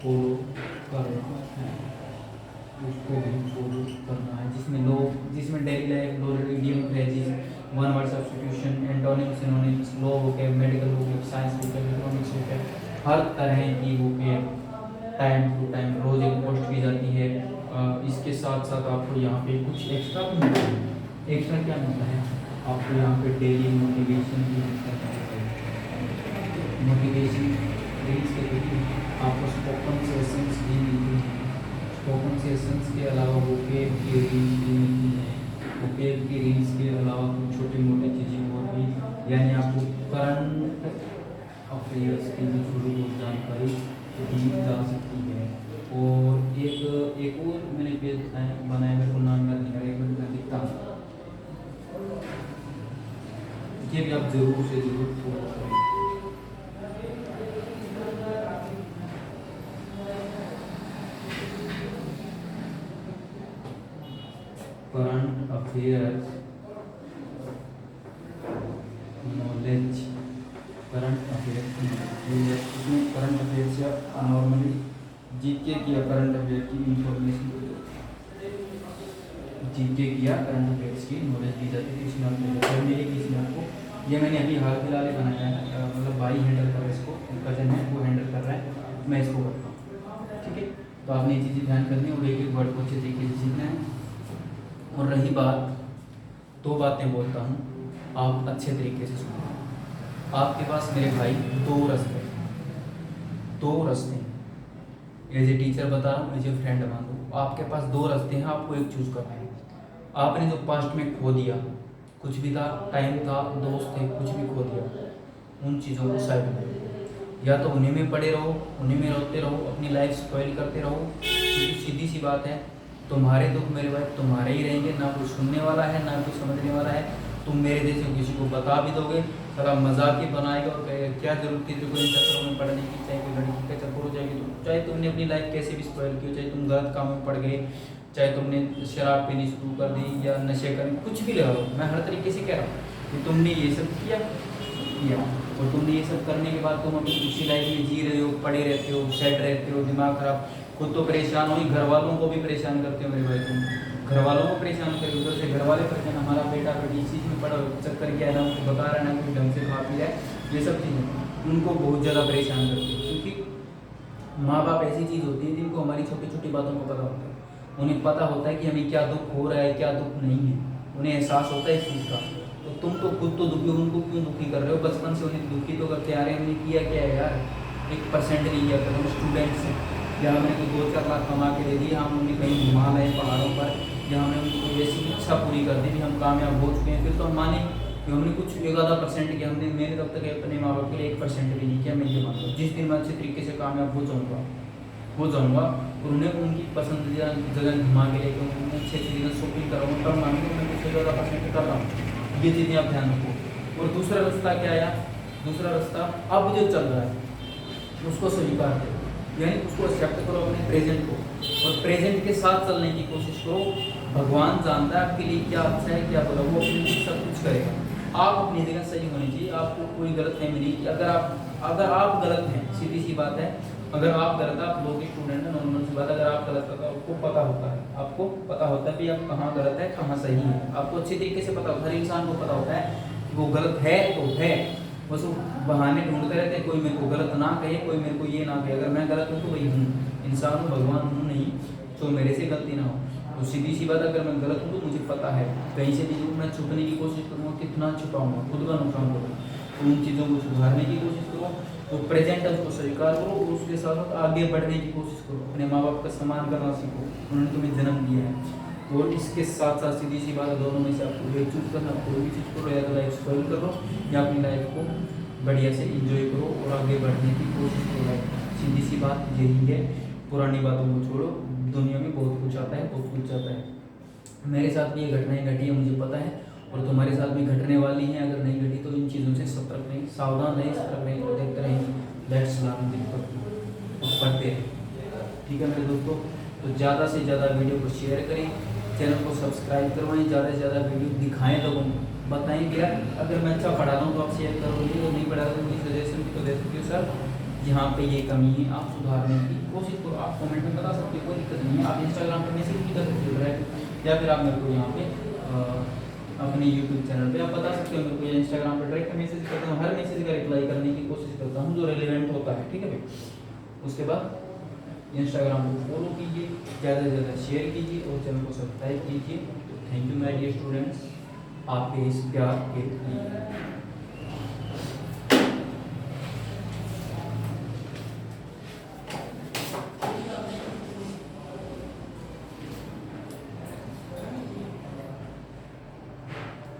फॉलो करना है, जिसमें डेली लाइफ, लो idiom phrases, one word substitution, antonyms, synonyms, लो vocab, medical vocab, science vocab, economics vocab, हर तरह की वोकैब टाइम टू टाइम रोज एक पोस्ट की जाती है। इसके साथ साथ आपको यहाँ पे कुछ एक्स्ट्रा भी मिलता है। एक्स्ट्रा क्या मिलता है आपको यहाँ पे? डेली मोटिवेशन भी मिलता है, मोटिवेशन रील्स के थ्रू आपको स्पोकन सेशंस भी मिलती हैं। स्पोकन सेशंस के अलावा वोकेब की रील्स भी मिलती हैं। वोकेब की रील्स के अलावा कुछ छोटी मोटी चीज़ें और भी, यानी आपको करंट अफेयर्स की भी थोड़ी बहुत जानकारी दी जा सकती है। और एक और मैंने पेज बनाया, मेरे को नाम याद नहीं आ रहा, एक मिनट में लिखता हूँ, ये भी आप जरूर से जरूर फॉलो करें। Current affairs knowledge, current affairs इसमें करंट अफेयर्स या नॉर्मली जीके किया करंट अफेयर की इंफॉर्मेशन, जीके किया करंट अफेयर्स की नॉलेज दी जाती है। इसमें आपको मेरे किसी आपको, ये मैंने अभी हाल फिलहाल ही बनाया है, मतलब भाई हैंडल कर रहा है इसको, कजन है वो हैंडल कर रहा है, मैं इसको करता हूँ, ठीक है। तो आपने ये चीज़ें ध्यान करनी है और एक एक वर्ड को अच्छे तरीके से सीखना है। और रही बात, दो बातें बोलता हूँ, आप अच्छे तरीके से सुनो। आपके पास मेरे भाई दो रास्ते हैं, एज ए टीचर बता रहा हूँ, एज ए फ्रेंड मान लो, आपके पास दो रास्ते हैं, आपको एक चूज करना है। आपने जो पास्ट में खो दिया, कुछ भी था, टाइम था, दोस्त थे, कुछ भी खो दिया, उन चीज़ों को साइड में, या तो उन्हीं में पड़े रहो, उन्हीं में रोते रहो, अपनी लाइफ स्पॉइल करते रहो, क्योंकि सीधी सी बात है, तुम्हारे दुख मेरे भाई तुम्हारे ही रहेंगे, ना कोई सुनने वाला है ना कोई समझने वाला है। तुम मेरे जैसे किसी को बता भी दोगे, सारा मजाक ही बनाएगा और कहेगा क्या जरूरत थी तेरे को इन चक्करों में पढ़ने की, चाहे कोई लड़की का चक्कर हो जाएगी, तो चाहे तुमने अपनी लाइफ कैसे भी स्पॉइल की हो, चाहे तुम गलत काम में पड़ गए, चाहे तुमने शराब पीनी शुरू कर दी या नशे करने, कुछ भी लगा लो, मैं हर तरीके से कह रहा हूँ कि तुमने ये सब किया और तुमने ये सब करने के बाद तुम अपनी दूसरी लाइफ में जी रहे हो, पड़े रहते हो, सेट रहते हो, दिमाग खराब, खुद तो परेशान हो, घर वालों को भी परेशान करते हो मेरे भाई, तुम घर वालों को परेशान करे, उधर से घर वाले परेशान, हमारा बेटा बेटी इस चीज़ में पड़ा चक्कर क्या है ना, उनको बता रहा है ना कि ढंग से खा पी रहा है, ये सब चीज़ें उनको बहुत ज़्यादा परेशान करती है। क्योंकि माँ बाप ऐसी चीज़ होती है जिनको हमारी छोटी छोटी बातों को पता होता है, उन्हें पता होता है कि हमें क्या दुख हो रहा है, क्या दुख नहीं है, उन्हें एहसास होता है इस चीज़ का। तो तुम तो खुद तो दुखी हो, उनको क्यों दुखी कर रहे हो? बचपन से उन्हें दुखी तो करते आ रहे हैं, हमने किया क्या है यार, 1% नहीं किया था, हम स्टूडेंट से, या हमने तो 2-4 लाख कमा के दे दिए, हम उन्हें कहीं घुमा लाए पहाड़ों पर, या हमने उनको ऐसी इच्छा पूरी कर दी कि हम कामयाब हो चुके हैं, फिर तो हम माने कि हमने कुछ 1-आधा% किया, हमने, मैंने तब तक अपने माँ बाप के लिए 1% भी नहीं किया। मैं ये मानता हूँ जिस दिन मैं अच्छे तरीके से कामयाब हो जाऊँगा और उन्हें उनकी पसंदीदा जगह घुमा के लेकर उन्हें अच्छी अच्छी जगह शॉपिंग कराऊँगा, तब मानेंगे मैं कुछ 1-आधा% कर रहा हूँ। ये चीज़ें आप ध्यान रखो। और दूसरा रास्ता क्या आया? दूसरा रास्ता अब जो चल रहा है उसको स्वीकार करो, यानी उसको एक्सेप्ट करो अपने प्रेजेंट को, और प्रेजेंट के साथ चलने की कोशिश करो। भगवान जानता है आपके लिए क्या अच्छा है क्या बुरा, वो अपने लिए सब कुछ करेगा। आप अपनी जगह सही होनी चाहिए, आपको कोई गलत फहमी नहीं कि अगर आप गलत हैं, सीधी सी बात है, अगर आप गलत, आप लोग स्टूडेंट हैं, नॉर्मल सी बात है, अगर आप गलत हो आपको पता होता है कि आप कहाँ गलत है कहाँ सही है, आपको अच्छी तरीके से पता होता है, हर इंसान को पता होता है कि वो गलत है तो है, बस वो बहाने ढूंढते रहते हैं, कोई मेरे को गलत ना कहे, कोई मेरे को ये ना कहे, अगर मैं गलत हूँ तो वही हूँ, इंसान हूँ, भगवान हूँ नहीं, तो मेरे से गलती ना हो। तो सीधी सी बात, अगर मैं गलत हूँ तो मुझे पता है, कहीं से भी जो मैं छुपने की कोशिश करूँगा, कितना छुपाऊँगा, खुद का नुकसान करूँगा, तो उन चीज़ों को सुधारने की कोशिश करो, तो प्रेजेंट है उसको स्वीकार करो, और उसके साथ साथ आगे बढ़ने की कोशिश करो, अपने माँ बाप का सम्मान करना सीखो, उन्होंने तुम्हें जन्म दिया है। और इसके साथ साथ सीधी सी बात है, दोनों में से आपको जो चूज करना, कोई भी चीज़ करो, या तो लाइफ स्पॉइल करो या अपनी लाइफ को बढ़िया से इंजॉय करो और आगे बढ़ने की कोशिश करो। सीधी सी बात यही है, पुरानी बातों को छोड़ो, दुनिया में बहुत कुछ आता है, बहुत कुछ जाता है। मेरे साथ भी ये घटनाएं घटी है, मुझे पता है, और तुम्हारे साथ भी घटने वाली हैं, अगर नहीं घटी तो इन चीज़ों से सतर्क रहें, सावधान रहें, सतर्क रहें, और देखते रहें लेट्स लर्न पढ़ते रहें। ठीक है मेरे दोस्तों, तो ज़्यादा से ज़्यादा वीडियो को शेयर करें, चैनल को सब्सक्राइब करवाएं, ज़्यादा से ज़्यादा वीडियो दिखाएं लोगों को, बताएं कि यार अगर मैं अच्छा पढ़ा रहा हूँ तो आप शेयर करोगे, और नहीं पढ़ा रहा तो मुझे सजेशन भी तो दे सकते हो, सर यहाँ पे ये कमी है, आप सुधारने की कोशिश करो। आप कमेंट में बता सकते हो, कोई दिक्कत नहीं है, आप इंस्टाग्राम पर मैसेज भी कर सकते हो, या फिर आप मेरे को यहाँ पे अपने यूट्यूब चैनल पे आप बता सकते हो मेरे को, या इंस्टाग्राम पर डायरेक्ट मैसेज करता हूँ, हर मैसेज का रिप्लाई करने की कोशिश करता हूँ जो रेलिवेंट होता है। ठीक है भाई, उसके बाद इंस्टाग्राम को फॉलो कीजिए, ज़्यादा से ज़्यादा शेयर कीजिए और चैनल को सब्सक्राइब कीजिए। तो thank you my dear students, आपके इस प्यार के लिए।